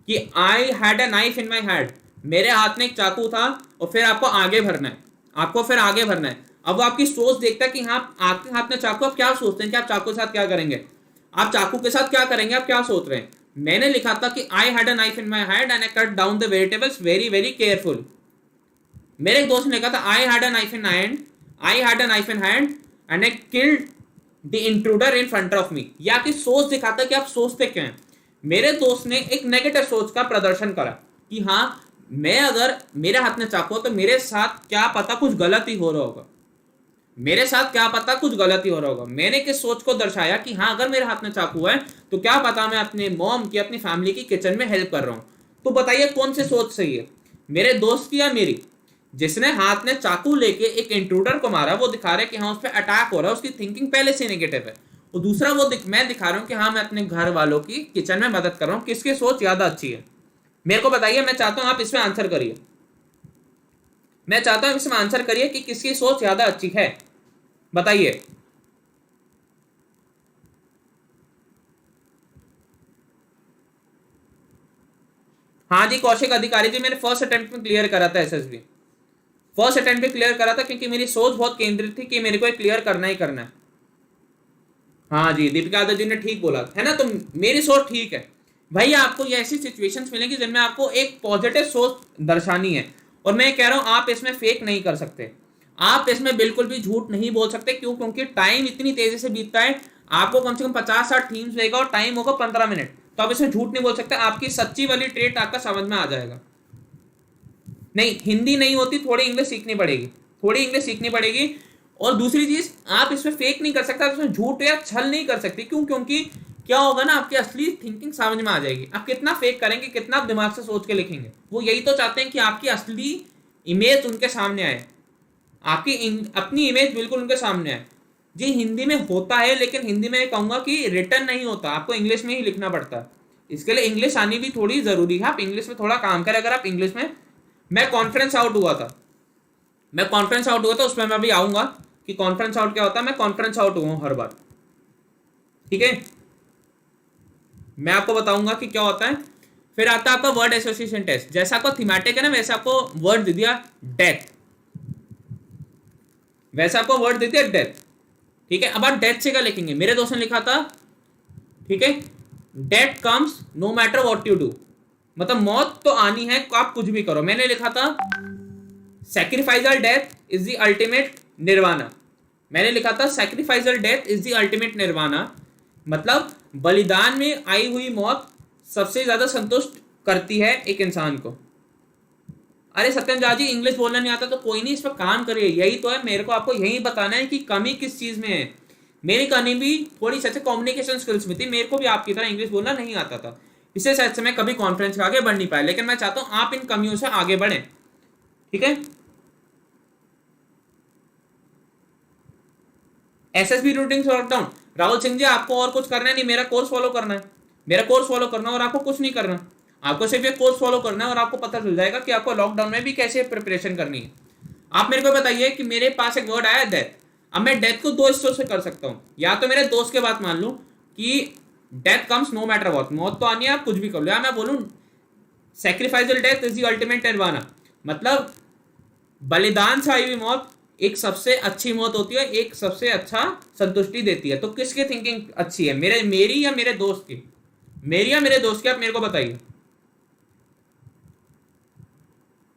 Speaker 1: कि I had a knife in my hand, मेरे हाथ में एक चाकू था, और फिर आपको आगे भरना है, आपको फिर आगे भरना है। अब वो आपकी सोच देखता है कि हाँ आपके हाथ में चाकू, आप क्या सोचते हैं कि आप चाकू के साथ क्या करेंगे, आप चाकू के साथ क्या करेंगे, आप क्या सोच रहे हैं। मैंने लिखा था कि I had a knife in my hand and I cut down the vegetables very very careful. मेरे एक दोस्त ने लिखा था I had a knife in hand, I had a knife in hand and I killed the intruder in front of me. या आपकी सोच दिखाता है कि आप सोचते क्या हैं। मेरे दोस्त ने एक नेगेटिव सोच का प्रदर्शन करा कि हाँ मैं, अगर मेरे हाथ में चाकू हो तो मेरे साथ क्या पता कुछ गलत ही हो रहा होगा, मेरे साथ क्या पता कुछ गलत ही हो रहा होगा। मैंने किस सोच को दर्शाया कि हाँ अगर मेरे हाथ में चाकू है तो क्या पता मैं अपने मॉम की, अपनी फैमिली की किचन में हेल्प कर रहा हूं। तो बताइए कौन सी सोच सही है, मेरे दोस्त की या मेरी। जिसने हाथ में चाकू लेके एक इंट्रूडर को मारा, वो दिखा रहा है कि हाँ उस पर अटैक हो रहा है, उसकी थिंकिंग पहले से नेगेटिव है। और दूसरा मैं दिखा रहा हूँ कि हाँ मैं अपने घर वालों की किचन में मदद कर रहा हूँ। किसकी सोच ज्यादा अच्छी है, मेरे को बताइए। मैं चाहता हूं आप इसमें आंसर करिए, मैं चाहता हूं इसमें आंसर करिए कि किसकी सोच ज्यादा अच्छी है, बताइए। हाँ जी कौशिक अधिकारी जी, मैंने फर्स्ट अटेम्प्ट में क्लियर करा था एसएसबी, फर्स्ट अटेम्प्ट में क्लियर करा था क्योंकि मेरी सोच बहुत केंद्रित थी कि मेरे को क्लियर करना ही करना है। हाँ जी दीपिका यादव जी ने ठीक बोला है ना, तो मेरी सोच ठीक है। भाई आपको ये ऐसी सिचुएशंस मिलेंगी जिनमें आपको एक पॉजिटिव सोच दर्शानी है, और मैं कह रहा हूं आप इसमें फेक नहीं कर सकते, आप इसमें बिल्कुल भी झूठ नहीं बोल सकते। क्यों, क्योंकि टाइम इतनी तेजी से बीतता है, आपको कम से कम 50-60 थीम्स देगा और टाइम होगा 15 मिनट, तो आप इसमें झूठ नहीं बोल सकते। आपकी सच्ची वाली ट्रेट आपका समझ में आ जाएगा। नहीं हिंदी नहीं होती, थोड़ी इंग्लिश सीखनी पड़ेगी, थोड़ी इंग्लिश सीखनी पड़ेगी। और दूसरी चीज, आप इसमें फेक नहीं कर सकते, आप इसमें झूठ या छल नहीं कर सकते। क्यों, क्योंकि क्या होगा ना, आपकी असली थिंकिंग समझ में आ जाएगी। आप कितना फेक करेंगे, कितना आप दिमाग से सोच के लिखेंगे, वो यही तो चाहते हैं कि आपकी असली इमेज उनके सामने आए, आपकी अपनी इमेज बिल्कुल उनके सामने आए। जी हिंदी में होता है, लेकिन हिंदी में कहूंगा कि रिटर्न नहीं होता, आपको इंग्लिश में ही लिखना पड़ता है। इसके लिए इंग्लिश आनी भी थोड़ी जरूरी है, आप इंग्लिश में थोड़ा काम करें। अगर आप इंग्लिश में, मैं कॉन्फ्रेंस आउट हुआ था, मैं कॉन्फ्रेंस आउट हुआ था, उसमें मैं अभी आऊंगा कि कॉन्फ्रेंस आउट क्या होता है। मैं कॉन्फ्रेंस आउट हुआ हूं हर बार, ठीक है, मैं आपको बताऊंगा कि क्या होता है। फिर आता है आपका वर्ड एसोसिएशन टेस्ट। जैसा आपको थीमेटिक है ना, वैसे आपको वर्ड दे दिया डेथ, वैसे आपको वर्ड दे दिया डेथ, ठीक है। अब आप डेथ से क्या लिखेंगे, मेरे दोस्त ने लिखा था, ठीक है, death comes no matter what you do, मतलब मौत तो आनी है, आप कुछ भी करो। मैंने लिखा था सैक्रिफाइसल death is the ultimate nirvana, मैंने लिखा था सैक्रिफाइसल death is the ultimate nirvana, मतलब बलिदान में आई हुई मौत सबसे ज्यादा संतुष्ट करती है एक इंसान को। अरे सत्यम जी इंग्लिश बोलना नहीं आता तो कोई नहीं, इस पर काम करिए, यही तो है, मेरे को आपको यही बताना है कि कमी किस चीज में है। मेरी कमी भी थोड़ी सच कम्युनिकेशन स्किल्स में थी, मेरे को भी आपकी तरह इंग्लिश बोलना नहीं आता था, इससे शायद से मैं कभी कॉन्फ्रेंस के आगे बढ़ नहीं पाया। लेकिन मैं चाहता हूं आप इन कमियों से आगे बढ़े, ठीक है। SSB routing lockdown, Rahul Singh ji आपको और कुछ करना है नहीं, मेरा कोर्स फॉलो करना है, मेरा कोर्स फॉलो करना है और आपको कुछ नहीं करना, आपको सिर्फ ये कोर्स फॉलो करना है और आपको पता चल जाएगा कि आपको लॉकडाउन में भी कैसे प्रिपरेशन करनी है। आप मेरे को बताइए कि मेरे पास एक वर्ड आया डेथ, अब मैं डेथ को दो हिस्सों से कर सकता हूं, या तो मेरे दोस्त के बात मान लूं कि death comes no matter what, मौत तो आनी है, आप कुछ भी कर लो। या मैं बोलूं सैक्रिफाइसल death is the ultimate nirvana, मतलब बलिदान से आई हुई मौत एक सबसे अच्छी मौत होती है, एक सबसे अच्छा संतुष्टि देती है। तो किसकी थिंकिंग अच्छी है, मेरी या मेरे दोस्त की? मेरी या मेरे दोस्त की? आप मेरे को बताइए,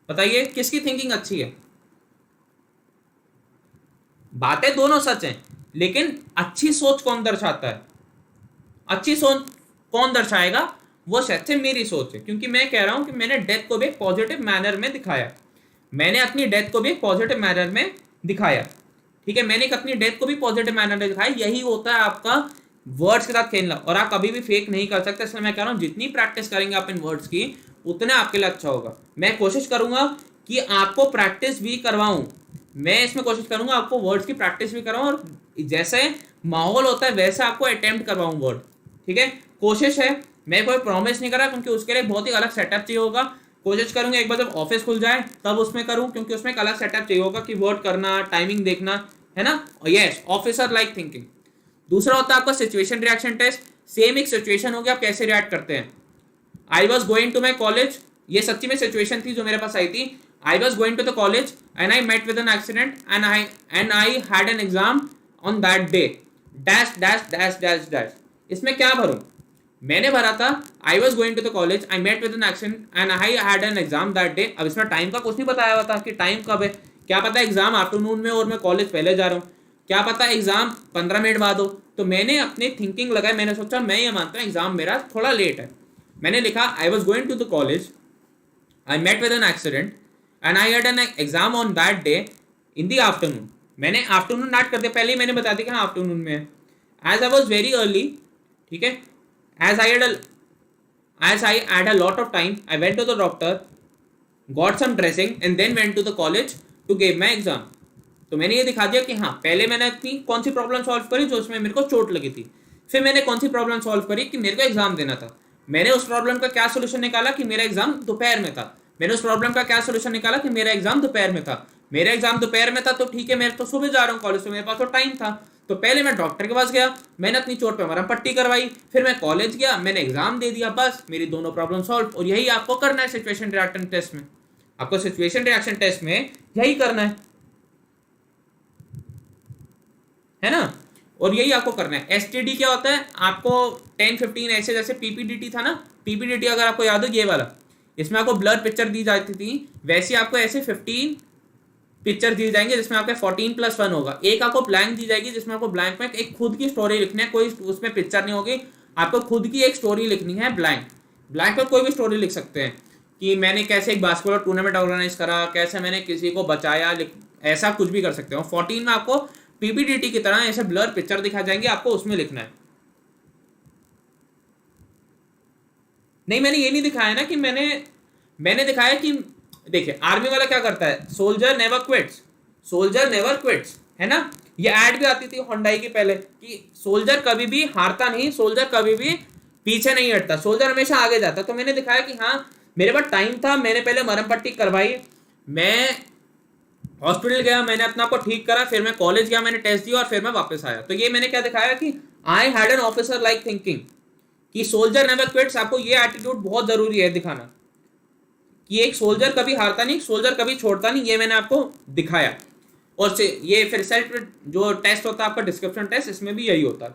Speaker 1: बताइए किसकी थिंकिंग अच्छी है। बातें दोनों सच हैं, लेकिन अच्छी सोच कौन दर्शाता है? अच्छी सोच कौन दर्शाएगा? वो शायद से मेरी सोच है, क्योंकि मैं कह रहा हूं कि मैंने डेथ को भी एक पॉजिटिव मैनर में दिखाया, मैंने अपनी डेथ को भी एक पॉजिटिव मैनर में दिखाया। ठीक है, मैंने अपनी डेथ को भी पॉजिटिव मैनर में दिखाया। यही होता है आपका वर्ड्स के साथ खेलना, और आप कभी भी फेक नहीं कर सकते। इसलिए मैं कह रहा हूं जितनी प्रैक्टिस करेंगे आप इन वर्ड्स की, उतना आपके लिए अच्छा होगा। मैं कोशिश करूंगा कि आपको प्रैक्टिस भी करवाऊं, मैं इसमें कोशिश करूंगा आपको वर्ड्स की प्रैक्टिस भी कराऊं, और जैसे माहौल होता है वैसे आपको अटेम्प्ट करवाऊं वर्ड। ठीक है, कोशिश है, मैं कोई प्रॉमिस नहीं कर रहा, क्योंकि उसके लिए बहुत ही अलग सेटअप चाहिए होगा। कोशिश करूंगा एक बार जब ऑफिस खुल जाए तब उसमें करूं, क्योंकि उसमें एक अलग सेटअप चाहिए होगा कि वर्ड करना, टाइमिंग देखना, है ना। Yes, officer like thinking. दूसरा होता है आपका सिचुएशन रिएक्शन टेस्ट। सेम एक सिचुएशन होगी, आप कैसे रिएक्ट करते हैं। I was going to my college, ये सच्ची में सिचुएशन थी जो मेरे पास आई थी। I was going to the college and I met with an accident and I had an exam on that day, dash dash dash dash dash. इसमें क्या भरूं? मैंने भरा था I was going to the college, I met with an accident and I had an exam that day. अब इसमें टाइम का कुछ नहीं बताया हुआ था कि टाइम कब है। क्या पता एग्जाम आफ्टरनून में और मैं कॉलेज पहले जा रहा हूँ, क्या पता एग्जाम 15 मिनट बाद हो। तो मैंने अपनी थिंकिंग लगाई, मैंने सोचा मैं ये मानता हूँ एग्जाम मेरा थोड़ा लेट है। मैंने लिखा I was going to the college, I met with an accident and I had an exam on that day in the afternoon. मैंने आफ्टरनून ऐड कर दिया, पहले ही मैंने बता दिया कि हाँ आफ्टरनून में है। As I was very early, ठीक है, as I had a lot of time, I went to the doctor, got some dressing and then went to the college to give my exam। तो मैंने ये दिखा दिया कि हाँ पहले मैंने अपनी कौन सी प्रॉब्लम सॉल्व करी जो उसमें मेरे को चोट लगी थी, फिर मैंने कौन सी प्रॉब्लम सॉल्व करी कि मेरे को एग्जाम देना था। मैंने उस प्रॉब्लम का क्या सोल्यूशन निकाला कि मेरा एग्जाम दोपहर में था। मैंने उस प्रॉब्लम का क्या सोल्यूशन निकाला कि मेरा एग्जाम दोपहर में था। मेरा एग्जाम दोपहर में था तो ठीक है, मैं तो सुबह जा रहा हूँ कॉलेज, तो मेरे पास तो टाइम था। तो पहले मैं डॉक्टर के पास गया, मैंने अपनी चोट पे मरहम पट्टी करवाई, फिर मैं कॉलेज गया, मैंने एग्जाम दे दिया, बस मेरी दोनों प्रॉब्लम सॉल्व। और यही आपको करना है सिचुएशन रिएक्शन टेस्ट में, आपको सिचुएशन रिएक्शन टेस्ट में यही करना है ना। और यही आपको करना है। एसटीडी क्या होता है, आपको 10-15 ऐसे, जैसे पीपीडीटी था ना, पीपीडीटी अगर आपको याद हो ये वाला, इसमें आपको ब्लर पिक्चर दी जाती थी, वैसे आपको ऐसे 15 पिक्चर दी जाएंगे जिसमें आपका 14+1 होगा। एक आपको ब्लैंक दी जाएगी जिसमें आपको ब्लैंक में एक खुद की स्टोरी लिखनी है, कोई उसमें पिक्चर नहीं होगी, आपको खुद की एक स्टोरी लिखनी है। ब्लैंक ब्लैंक में कोई भी स्टोरी लिख सकते हैं कि मैंने कैसे एक बास्केटबॉल टूर्नामेंट ऑर्गेनाइज करा, कैसे मैंने किसी को बचाया, ऐसा कुछ भी कर सकते हो। 14 में आपको पीपीडीटी की तरह ऐसे ब्लर पिक्चर दिखा जाएंगे, आपको उसमें लिखना है। नहीं, मैंने ये नहीं दिखाया ना कि मैंने दिखाया कि देखिए आर्मी वाला क्या करता है, soldier never quits, soldier never quits, है ना। ये ऐड भी आती थी होंडाई की पहले कि सोल्जर कभी भी हारता नहीं, सोल्जर कभी भी पीछे नहीं हटता, सोल्जर हमेशा आगे जाता। तो मैंने दिखाया कि हाँ मेरे पास टाइम था, मैंने पहले मरहम पट्टी करवाई, मैं हॉस्पिटल गया, मैंने अपना आपको ठीक करा, फिर मैं कॉलेज गया, मैंने टेस्ट दिया और फिर मैं वापस आया। तो ये मैंने क्या दिखाया कि आई had an officer like thinking, कि सोल्जर नेवर क्विट्स। आपको ये एटीट्यूड बहुत जरूरी है दिखाना कि एक सोल्जर कभी हारता नहीं, सोल्जर कभी छोड़ता नहीं, ये मैंने आपको दिखाया। और से ये फिर सेल्फ जो टेस्ट होता है आपका डिस्क्रिप्शन टेस्ट, इसमें भी यही होता है,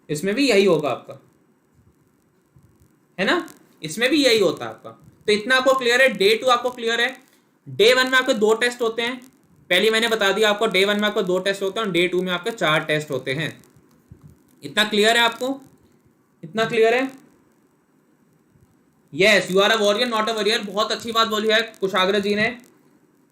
Speaker 1: इसमें भी यही होगा आपका, है ना, इसमें भी यही होता है आपका। तो इतना आपको क्लियर है। डे 2 आपको क्लियर है। डे 1 में आपके 2 टेस्ट होते हैं, पहले मैंने बता दिया आपको, डे 1 में आपको 2 टेस्ट होते हैं और डे 2 में आपके 4 टेस्ट होते हैं। इतना क्लियर है आपको, इतना क्लियर है। Yes, you are a warrior not a warrior, बहुत अच्छी बात बोली है कुशाग्र जी ने,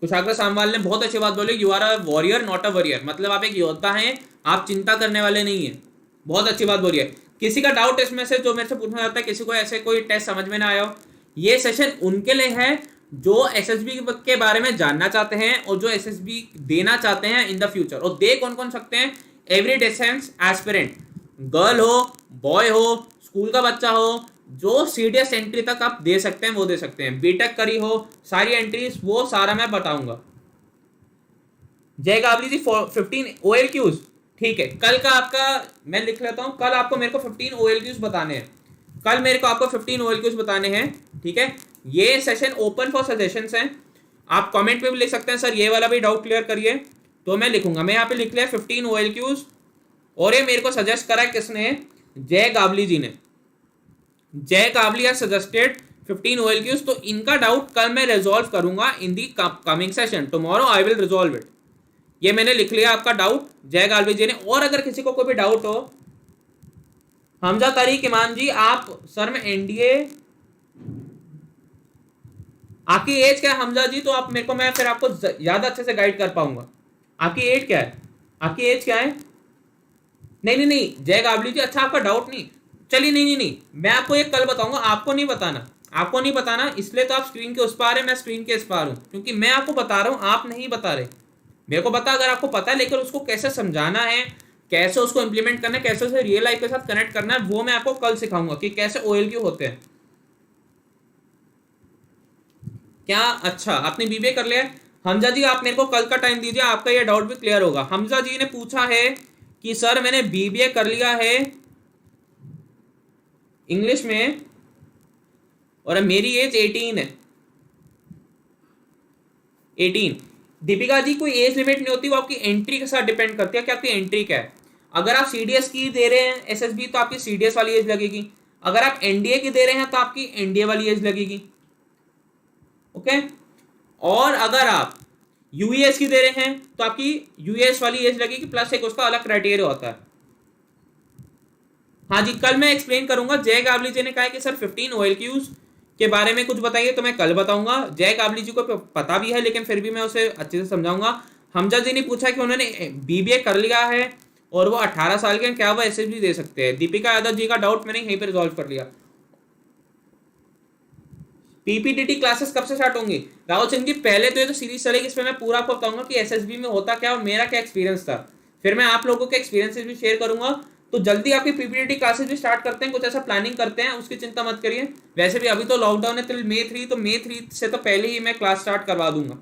Speaker 1: कुशाग्र सामवाल ने बहुत अच्छी बात बोली। You are a warrior not a warrior, मतलब आप एक योद्धा हैं, आप चिंता करने वाले नहीं हैं। बहुत अच्छी बात बोली है। किसी का डाउट इसमें से जो मेरे से पूछना चाहता है, किसी को ऐसे कोई टेस्ट समझ में ना आया हो, ये सेशन उनके लिए है जो एसएसबी के बारे में जानना चाहते हैं और जो एसएसबी देना चाहते हैं इन द फ्यूचर। और दे कौन कौन सकते हैं, एवरी डिफेंस एस्पिरेंट, गर्ल हो, बॉय हो, स्कूल का बच्चा हो, जो सीडीएस एंट्री तक आप दे सकते हैं वो दे सकते हैं। बीटेक करी हो, सारी एंट्रीज वो सारा मैं बताऊंगा। जय गावली जी 15 OLQs, ठीक है, कल का आपका मैं लिख लेता हूँ, कल आपको मेरे को 15 OLQs बताने हैं, कल मेरे को आपको 15 OLQs बताने हैं, ठीक है। ये सेशन ओपन फॉर सजेशंस हैं, आप कमेंट में भी लिख सकते हैं सर ये वाला भी डाउट क्लियर करिए, तो मैं लिखूंगा। मैं यहाँ पे लिख लिया 15 OLQs, और ये मेरे को सजेस्ट करा है किसने, जय गावली जी ने। जय गावली हैज सजेस्टेड 15 OLQs, तो इनका डाउट कल मैं रिजॉल्व करूंगा in the coming session, tomorrow I will resolve it. ये मैंने लिख लिया आपका डाउट जय गावली जी ने। और अगर किसी को कोई भी डाउट हो, हमजा तारिक ईमान जी, आप सर में एनडीए, आपकी एज क्या है हमजा जी, तो आप मेरे को, मैं फिर आपको ज्यादा अच्छे से गाइड कर पाऊंगा। आपकी एज क्या है, आपकी एज क्या है? नहीं नहीं नहीं जय गावली जी, अच्छा आपका डाउट नहीं, चलिए नहीं नहीं नहीं, मैं आपको एक कल बताऊंगा, आपको नहीं बताना, आपको नहीं बताना, इसलिए तो आप स्क्रीन के उस पार है, मैं स्क्रीन के इस पार हूं, क्योंकि मैं आपको बता रहा हूं, आप नहीं बता रहे। मेरे को पता, अगर आपको पता है, लेकिन उसको कैसे समझाना है, कैसे उसको इंप्लीमेंट करना है, कैसे उसे रियल लाइफ के साथ कनेक्ट करना है, वो मैं आपको कल सिखाऊंगा कि कैसे OLQ होते हैं। क्या अच्छा आपने बीबीए कर लिया है? हमजा जी आप मेरे को कल का टाइम दीजिए, आपका ये डाउट भी क्लियर होगा। हमजा जी ने पूछा है कि सर मैंने बीबीए कर लिया है इंग्लिश में और मेरी एज 18 है, 18। दीपिका जी कोई एज लिमिट नहीं होती, वो आपकी एंट्री के साथ डिपेंड करती है कि आपकी एंट्री क्या है। अगर आप CDS की दे रहे हैं SSB, तो आपकी CDS वाली एज लगेगी, अगर आप NDA की दे रहे हैं तो आपकी NDA वाली एज लगेगी, ओके। और अगर आप UES की दे रहे हैं तो आपकी US वाली एज लगेगी, प्लस एक उसका अलग क्राइटेरिया होता है। हाँ जी, कल मैं एक्सप्लेन करूंगा। जय गावली जी ने कहा है कि सर 15 OLQs के बारे में कुछ बताइए, तो मैं कल बताऊंगा। जय गावली जी को पता भी है, लेकिन फिर भी मैं उसे अच्छे से समझाऊंगा। हमजा जी ने पूछा कि उन्होंने BBA कर लिया है और वो 18 साल के हैं, क्या वो SSB दे सकते हैं? दीपिका यादव जी का डाउट मैंने यहीं पर रिजॉल्व कर लिया। PPDT क्लासेस कब से स्टार्ट होंगी? राहुल सिंह जी, पहले तो ये तो सीरीज चलेगी, इसमें मैं पूरा आपको बताऊंगा कि SSB में होता क्या और मेरा क्या एक्सपीरियंस था, फिर मैं आप लोगों के एक्सपीरियंसेस भी शेयर करूंगा। तो जल्दी आपकी PPDT क्लासेस भी स्टार्ट करते हैं, कुछ ऐसा प्लानिंग करते हैं, उसकी चिंता मत करिए। वैसे भी अभी तो लॉकडाउन है टिल May 3, तो May 3 से तो पहले ही मैं क्लास स्टार्ट करवा दूंगा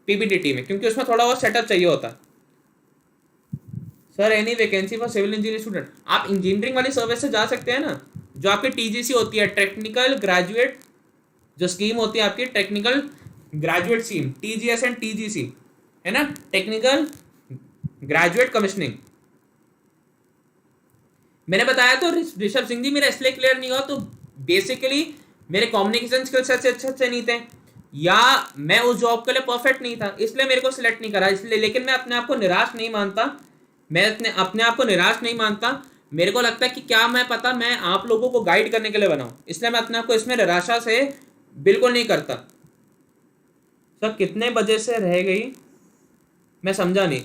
Speaker 1: PPDT में, क्योंकि उसमें थोड़ा और सेटअप चाहिए होता है। Sir any vacancy for civil engineering student, आप इंजीनियरिंग वाली सर्विस से जा सकते हैं ना, जो आपकी TGC होती है, टेक्निकल ग्रेजुएट जो स्कीम होती है आपकी, technical graduate scheme, TGS and TGC है ना, टेक्निकल ग्रेजुएट कमीशनिंग। मैंने बताया तो ऋषभ सिंह जी, मेरा इसलिए क्लियर नहीं हुआ, तो बेसिकली मेरे कम्युनिकेशन स्किल्स अच्छे नहीं थे, या मैं उस जॉब के लिए परफेक्ट नहीं था, इसलिए मेरे को सिलेक्ट नहीं करा, इसलिए। लेकिन मैं अपने आप को निराश नहीं मानता, मैं अपने आप को निराश नहीं मानता। मेरे को लगता है कि क्या मैं पता, मैं आप लोगों को गाइड करने के लिए बनाऊं, इसलिए मैं अपने आप को इसमें निराशा से बिल्कुल नहीं करता। सर कितने बजे से रह गई, मैं समझा नहीं।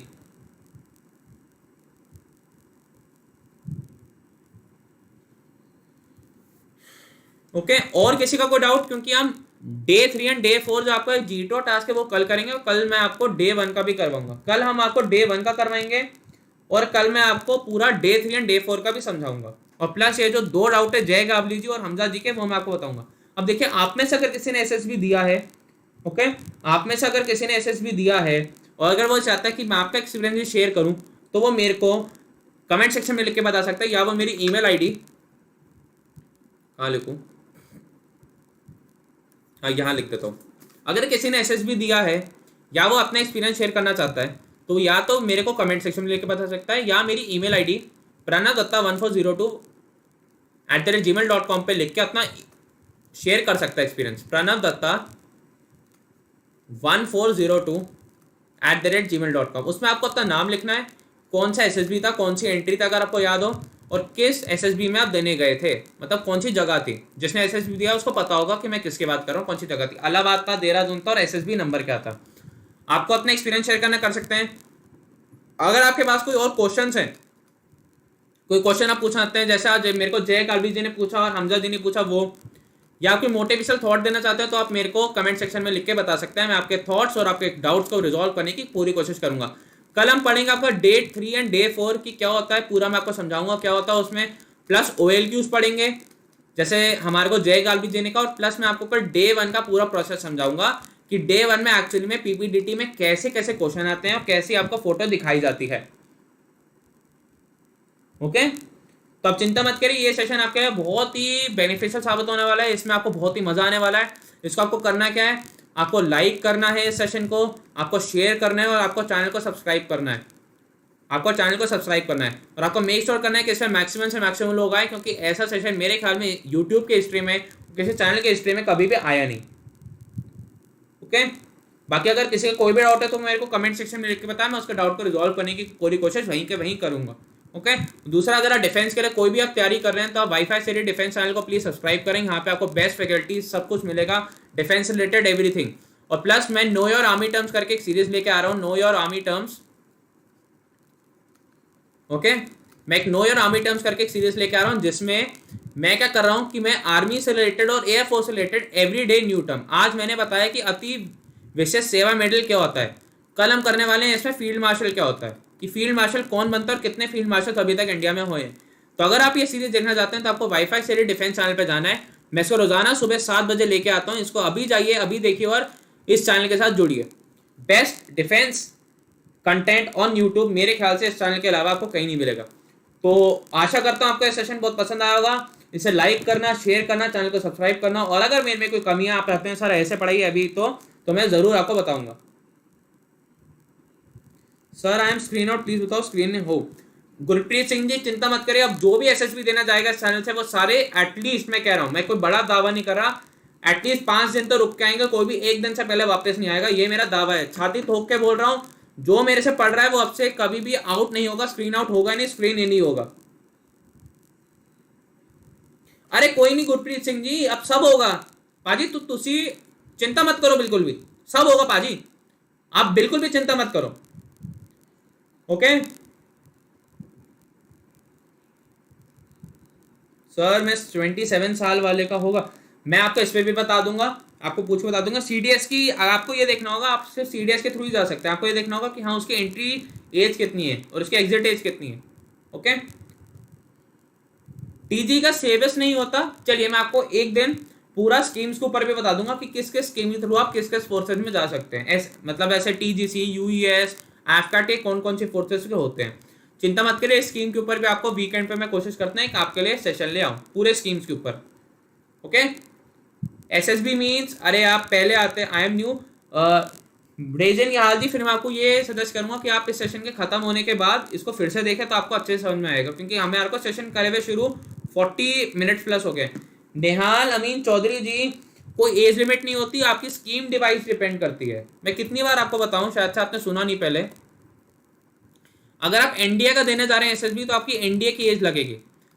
Speaker 1: ओके, और किसी का कोई डाउट? क्योंकि हम Day 3 एंड Day 4 जो आपका G2 टास्क है वो कल करेंगे, और कल मैं आपको Day 1 का भी करवाऊंगा। कल हम आपको Day 1 का करवाएंगे, और कल मैं आपको पूरा Day 3 एंड Day 4 का भी समझाऊंगा। और प्लस ये जो 2 डाउट है जय गावली जी और हमजा जी के, वो मैं आपको बताऊंगा। अब देखिए, आप में से अगर किसी ने SSB दिया है, ओके, आप में से अगर किसी ने SSB दिया है, और अगर वो चाहता है कि मैं आपका एक्सपीरियंस भी शेयर करूं, तो वो मेरे को कमेंट सेक्शन में लिख के बता सकता है, या वो मेरी ईमेल ID कहाँ लिखूं, यहाँ लिख देता हूँ। अगर किसी ने SSB दिया है या वो अपना एक्सपीरियंस शेयर करना चाहता है, तो या तो मेरे को कमेंट सेक्शन में लेके बता सकता है, या मेरी ईमेल ID pranavdatta1402@gmail.com पे लिख के अपना शेयर कर सकता है एक्सपीरियंस। pranavdatta1402@gmail.com, उसमें आपको अपना नाम लिखना है, कौन सा SSB था, कौन सी एंट्री था अगर आपको याद हो, और किस SSB में आप देने गए थे, मतलब कौन सी जगह थी। जिसने SSB दिया उसको पता होगा कि मैं किसकी बात कर रहा हूँ, कौन सी जगह थी, इलाहाबाद था, देहरादून था, और SSB नंबर क्या था। आपको अपना एक्सपीरियंस शेयर करना कर सकते हैं। अगर आपके पास कोई और क्वेश्चन है, कोई क्वेश्चन आप पूछना चाहते हैं, जैसे आज मेरे को जय गावली जी ने पूछा और हमजा जी ने पूछा, वो, या कोई मोटिवेशनल थॉट देना चाहते हैं, तो आप मेरे को कमेंट सेक्शन में लिख के बता सकते हैं। मैं आपके थॉट्स और आपके डाउट्स को रिजॉल्व करने की पूरी कोशिश करूंगा। कल हम पढ़ेंगे आपका Day 3 एंड Day 4 की क्या होता है, पूरा मैं आपको समझाऊंगा क्या होता है उसमें, प्लस OLQs पढ़ेंगे जैसे हमारे को जय गावली जी ने कहा, और प्लस मैं आपको कल Day 1 का पूरा प्रोसेस समझाऊंगा कि Day 1 में एक्चुअली में PPDT में कैसे कैसे क्वेश्चन आते हैं और कैसे आपको फोटो दिखाई जाती है। ओके, तो आप चिंता मत करिए, ये सेशन आपके लिए बहुत ही बेनिफिशियल साबित होने वाला है, इसमें आपको बहुत ही मजा आने वाला है। इसको आपको करना क्या है, आपको लाइक करना है इस सेशन को, आपको शेयर करना है और आपको चैनल को सब्सक्राइब करना है। आपको चैनल को सब्सक्राइब करना है और आपको मेक श्योर करना है कि इसमें मैक्सिमम से मैक्सिमम लोग आए, क्योंकि ऐसा सेशन मेरे ख्याल में यूट्यूब के हिस्ट्री में, किसी चैनल के हिस्ट्री में कभी भी आया नहीं। ओके, बाकी अगर किसी का कोई भी डाउट है तो मेरे को कमेंट सेक्शन में लिख के बताएं, मैं उसके डाउट को रिजॉल्व करने की पूरी कोशिश वहीं के वहीं करूंगा। ओके, दूसरा, अगर आप डिफेंस के लिए कोई भी आप तैयारी कर रहे हैं तो आप वाईफाई से डिफेंस चैनल को प्लीज सब्सक्राइब करें, यहाँ पे आपको बेस्ट फैकल्टी सब कुछ मिलेगा, डिफेंस रिलेटेड एवरीथिंग। और प्लस मैं नो योर आर्मी टर्म्स करके एक सीरीज लेके आ रहा हूँ, know your army terms. Okay, मैं एक नो योर आर्मी टर्म्स करके एक सीरीज लेके आ रहा हूँ, जिसमें मैं क्या कर रहा हूँ कि मैं आर्मी से रिलेटेड और एयरफोर्स से रिलेटेड एवरीडे न्यू टर्म, आज मैंने बताया कि अति विशेष सेवा मेडल क्या होता है, कल हम करने वाले हैं इसमें फील्ड मार्शल क्या होता है, कि फील्ड मार्शल कौन बनता है और कितने फील्ड मार्शल अभी तक इंडिया में हुए हैं। तो अगर आप ये सीरीज देखना चाहते हैं तो आपको वाईफाई से डिफेंस चैनल पे जाना है, मैं इसको रोजाना सुबह 7 बजे लेके आता हूँ, इसको अभी जाइए, अभी देखिए और इस चैनल के साथ जुड़िए। Best defence content on YouTube मेरे ख्याल से इस चैनल के अलावा आपको कहीं नहीं मिलेगा। तो आशा करता हूँ आपको ये सेशन बहुत पसंद आया होगा, इसे लाइक करना, शेयर करना, चैनल को सब्सक्राइब करना, और अगर मेरे में कोई कमियां आप रहते हैं सर ऐसे पढ़ाइए अभी तो मैं जरूर आपको बताऊंगा। Sir I am screen out, please बताओ स्क्रीन हो। गुरप्रीत सिंह जी चिंता मत करिए, अब जो भी एसएसबी देना जाएगा इस चैनल से वो सारे एटलीस्ट, मैं कह रहा हूँ, मैं कोई बड़ा दावा नहीं कर रहा, एटलीस्ट 5 दिन तो रुक के आएंगे, कोई भी एक दिन से पहले वापस नहीं आएगा, ये मेरा दावा है, छाती ठोक के बोल रहा हूँ। जो मेरे से पढ़ रहा है वो अब से कभी भी आउट नहीं होगा, स्क्रीन आउट होगा नहीं, स्क्रीन इन ही होगा। अरे कोई नहीं गुरप्रीत सिंह जी, अब सब होगा पाजी, तुसी चिंता मत करो, बिल्कुल भी सब होगा पाजी, आप बिल्कुल भी चिंता मत करो। ओके सर, मैं 27 साल वाले का होगा, मैं आपको इस पर भी बता दूंगा, आपको पूछ बता दूंगा। सीडीएस की आपको ये देखना होगा, आप सिर्फ सीडीएस के थ्रू ही जा सकते हैं, आपको ये देखना होगा कि हाँ उसकी एंट्री एज कितनी है और उसकी एग्जिट एज कितनी है। ओके, टीजी का सेवेस नहीं होता। चलिए मैं आपको एक दिन पूरा स्कीम्स के ऊपर भी बता दूंगा कि किस किस स्कीम के थ्रू आप किस किस फोर्सेज में जा सकते हैं, मतलब ऐसे टीजीसी, यूईएस, एफकाटे, कौन कौन सी फोर्सेज के होते हैं। चिंता मत करिए, स्कीम के ऊपर भी आपको वीकेंड पे मैं कोशिश करता हूँ कि आपके लिए सेशन ले आऊँ पूरे स्कीम्स के ऊपर। ओके, एसएसबी मीन्स, अरे आप पहले आते, आई एम न्यू ब्रेजन की हाल जी, फिर मैं आपको ये सजेस्ट करूंगा कि आप इस सेशन के खत्म होने के बाद इसको फिर से देखें तो आपको अच्छे से समझ में आएगा, क्योंकि हमें को सेशन करे हुए शुरू 40 मिनट प्लस हो गए। नेहाल अमीन चौधरी जी, कोई एज लिमिट नहीं होती, आपकी स्कीम डिवाइस डिपेंड करती है। मैं कितनी बार आपको बताऊं, शायद से आपने सुना नहीं पहले, अगर आप एनडीए का देने जा रहे हैं एसएसबी तो आपकी एनडीए की एज लगेगी,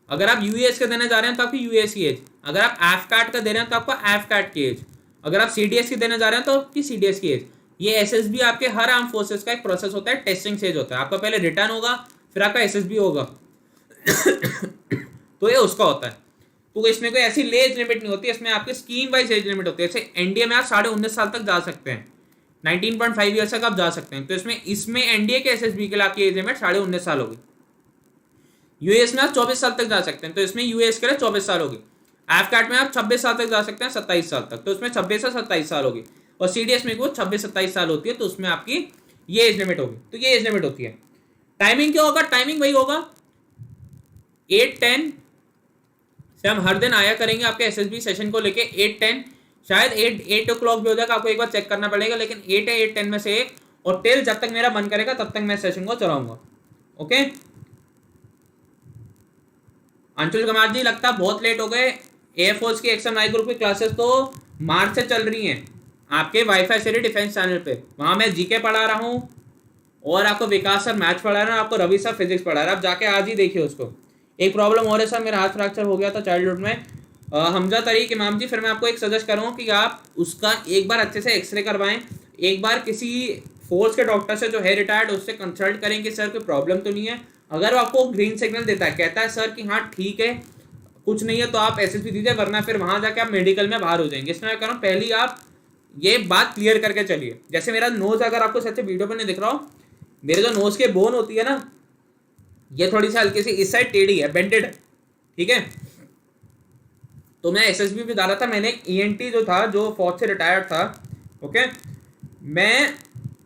Speaker 1: अगर आप यूएस का देने जा रहे हैं तो आपकी यूएस की एज, अगर आप एफकैट का दे रहे हैं तो आपका एफकैट की एज, अगर आप सीडीएस की देने जा रहे हैं तो आपकी सीडीएस की एज। ये एसएसबी आपके हर आर्म फोर्सेस का एक प्रोसेस होता है, टेस्टिंग स्टेज होता है, आपका पहले रिटर्न होगा फिर आपका एसएसबी होगा तो ये उसका होता है। तो इसमें कोई ऐसी एज लिमिट नहीं होती, इसमें आपकी स्कीम वाइज एज लिमिट होती है। जैसे एनडीए में आप 19.5 साल तक जा सकते हैं, 19.5 ईयर्स तक आप जा सकते हैं, तो इसमें एनडीए के एसएसबी के लिए आपकी एज लिमिट 19.5 साल होगी। यूएस में आप 24 साल तक जा सकते हैं, तो इसमें यूएस के लिए 24 साल होगी। एफकैट में आप 26 साल तक जा सकते हैं, 27 साल तक, तो उसमें 26 से 27 साल होगी। और सीडीएस में वो 26-27 साल होती है, तो उसमें आपकी ये एज लिमिट होगी। तो ये एज लिमिट होती है। टाइमिंग क्या होगा, टाइमिंग वही होगा 8-10 से हम हर दिन आया करेंगे आपके एसएसबी सेशन को लेके। 8-10 शायद 8 o'clock भी हो जाएगा, आपको एक बार चेक करना पड़ेगा, लेकिन 8 है 8-10 में से एक, और टिल जब तक मेरा मन करेगा तब तक मैं सेशन को चलाऊंगा। ओके, अंशुल कुमार जी, लगता बहुत लेट हो गए, एयरफोर्स की एक्सएम आई ग्रुप की क्लासेस तो मार्च से चल रही हैं आपके वाईफाई से डिफेंस चैनल पे, वहाँ मैं जीके पढ़ा रहा हूँ और आपको विकास सर मैथ पढ़ा रहा है, आपको रवि सर फिजिक्स पढ़ा रहा है, आप जाके आज ही देखिए उसको। एक प्रॉब्लम और है सर, मेरा हाथ फ्रैक्चर हो गया था चाइल्डहुड में, हमजा तरीक इमाम जी, फिर मैं आपको एक सजेस्ट करूँगा कि आप उसका एक बार अच्छे से एक्सरे करवाएं, एक बार किसी फोर्स के डॉक्टर से जो है रिटायर्ड उससे कंसल्ट करें कि सर कोई प्रॉब्लम तो नहीं है। अगर वो आपको ग्रीन सिग्नल देता है, कहता है सर कि हाँ ठीक है कुछ नहीं है, तो आप एसएसबी दीजिए, वरना फिर वहाँ जाके आप मेडिकल में बाहर हो जाएंगे। इसमें मैं कह रहा हूँ पहली आप ये बात क्लियर करके चलिए। जैसे मेरा नोज अगर आपको सच्चे वीडियो पर नहीं दिख रहा हो, मेरे जो नोज के बोन होती है ना, ये थोड़ी सी हल्की सी इस साइड टेढ़ी है, बेंडेड है, ठीक है। तो मैं एसएसबी भी डाला था, मैंने एक ईएनटी जो था जो फौज से रिटायर्ड था, ओके, मैं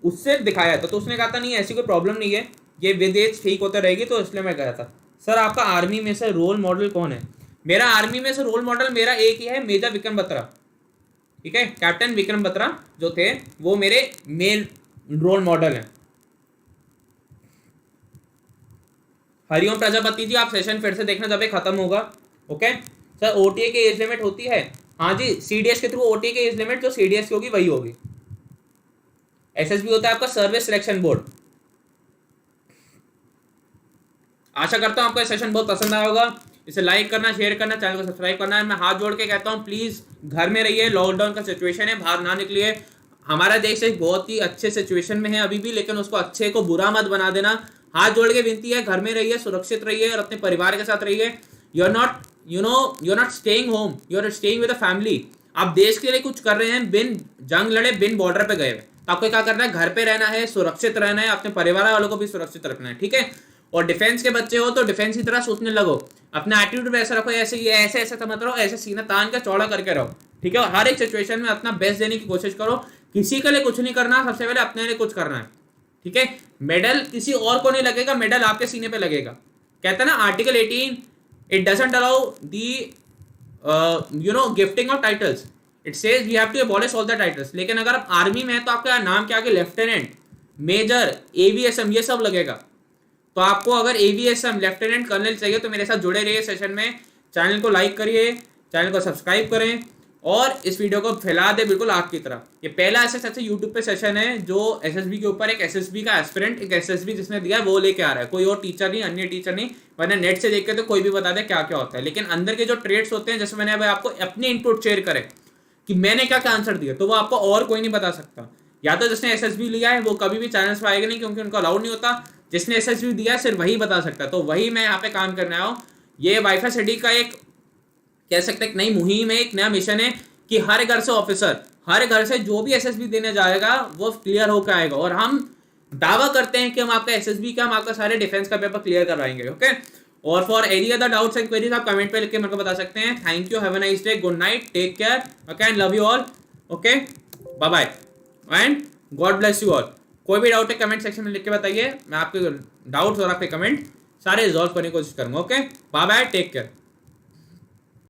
Speaker 1: उससे दिखाया था, तो उसने कहा था नहीं ऐसी कोई प्रॉब्लम नहीं है, ये विद एज ठीक होता रहेगी, तो इसलिए मैं गया था। सर आपका आर्मी में से रोल मॉडल कौन है? मेरा आर्मी में से रोल मॉडल मेरा एक ही है, मेजर विक्रम बत्रा। ठीक है, कैप्टन विक्रम बत्रा जो थे वो मेरे मेन रोल मॉडल हैं। हरिओम प्रजापति जी, आप सेशन फिर से देखना जब ये खत्म होगा। ओके सर, ओटीए की एज लिमिट होती है? हाँ जी, सीडीएस के थ्रू ओटीए की एज लिमिट जो सीडीएस की होगी वही होगी। एसएसबी होता है आपका सर्विस सिलेक्शन बोर्ड। आशा करता हूँ आपको ये सेशन बहुत पसंद आया होगा। इसे लाइक करना, शेयर करना, चैनल को सब्सक्राइब करना है। मैं हाथ जोड़ के कहता हूँ प्लीज़ घर में रहिए, लॉकडाउन का सिचुएशन है, बाहर ना निकलिए। हमारा देश एक बहुत ही अच्छे सिचुएशन में है अभी भी, लेकिन उसको अच्छे को बुरा मत बना देना। हाथ जोड़ के विनती है, घर में रहिए, सुरक्षित रहिए और अपने परिवार के साथ रहिए। You are not staying home, you are staying with a family. आप देश के लिए कुछ कर रहे हैं, बिन जंग लड़े, बिन बॉर्डर पे गए हुए, तो आपको क्या करना है? घर पे रहना है, सुरक्षित रहना है, अपने परिवार वालों को भी सुरक्षित रखना है। ठीक है, और डिफेंस के बच्चे हो तो डिफेंस की तरह सोचने लगो, अपना एटीट्यूड ऐसा रखो, ऐसे ऐसे मत रहो, ऐसे सीना तान के चौड़ा करके रहो। ठीक है, हर एक सिचुएशन में अपना बेस्ट देने की कोशिश करो। किसी के लिए कुछ नहीं करना, सबसे पहले अपने लिए कुछ करना है। ठीक है, मेडल किसी और को नहीं लगेगा, मेडल आपके सीने पे लगेगा। कहता है ना article 18, it doesn't allow the gifting of titles, it says we have to abolish all the titles. लेकिन अगर आप आर्मी में है तो आपका नाम क्या आगे लेफ्टिनेंट, मेजर, एवीएसएम ये सब लगेगा। तो आपको अगर एवीएसएम, लेफ्टिनेंट कर्नल चाहिए तो मेरे साथ जुड़े रहिए सेशन में। चैनल को लाइक करिए, चैनल को सब्सक्राइब करें और इस वीडियो को फैला दे बिल्कुल आग की तरह। ये पहला ऐसे यूट्यूब पे सेशन है जो एसएसबी के ऊपर एक एसएसबी का एस्पिरेंट, एक एसएसबी जिसने दिया है वो लेके आ रहा है, कोई और टीचर नहीं, अन्य टीचर नहीं। वरना नेट से देख के तो कोई भी बता दे क्या क्या होता है, लेकिन अंदर के जो ट्रेड्स होते हैं, जैसे मैंने अभी आपको अपने इनपुट शेयर करे कि मैंने क्या क्या आंसर दिया, तो वो आपको और कोई नहीं बता सकता। या तो जिसने एसएसबी लिया है वो कभी भी चैनल्स पर आएगा नहीं, क्योंकि उनको अलाउड नहीं होता। जिसने एसएसबी दिया सिर्फ वही बता सकता है, तो वही मैं यहाँ पे काम करने आया हूँ। ये वाईफाई स्टडी का एक कह सकते एक नई मुहिम है, एक नया मिशन है कि हर घर से ऑफिसर, हर घर से जो भी एसएसबी देने जाएगा वो क्लियर होकर आएगा। और हम दावा करते हैं कि हम आपका एसएसबी का, हम आपका सारे डिफेंस का पेपर क्लियर करवाएंगे। ओके, और for any other doubts and queries आप कमेंट पे लिख के मेरे को बता सकते हैं। Thank you, have a nice day, good night, take care, okay and love you all. Okay, bye bye and God bless you all. कोई भी डाउट है कमेंट सेक्शन में लिख के बताइए, मैं आपके डाउट्स और आपके कमेंट सारे रिजॉल्व करने की कोशिश करूंगा। Okay, bye bye, take care.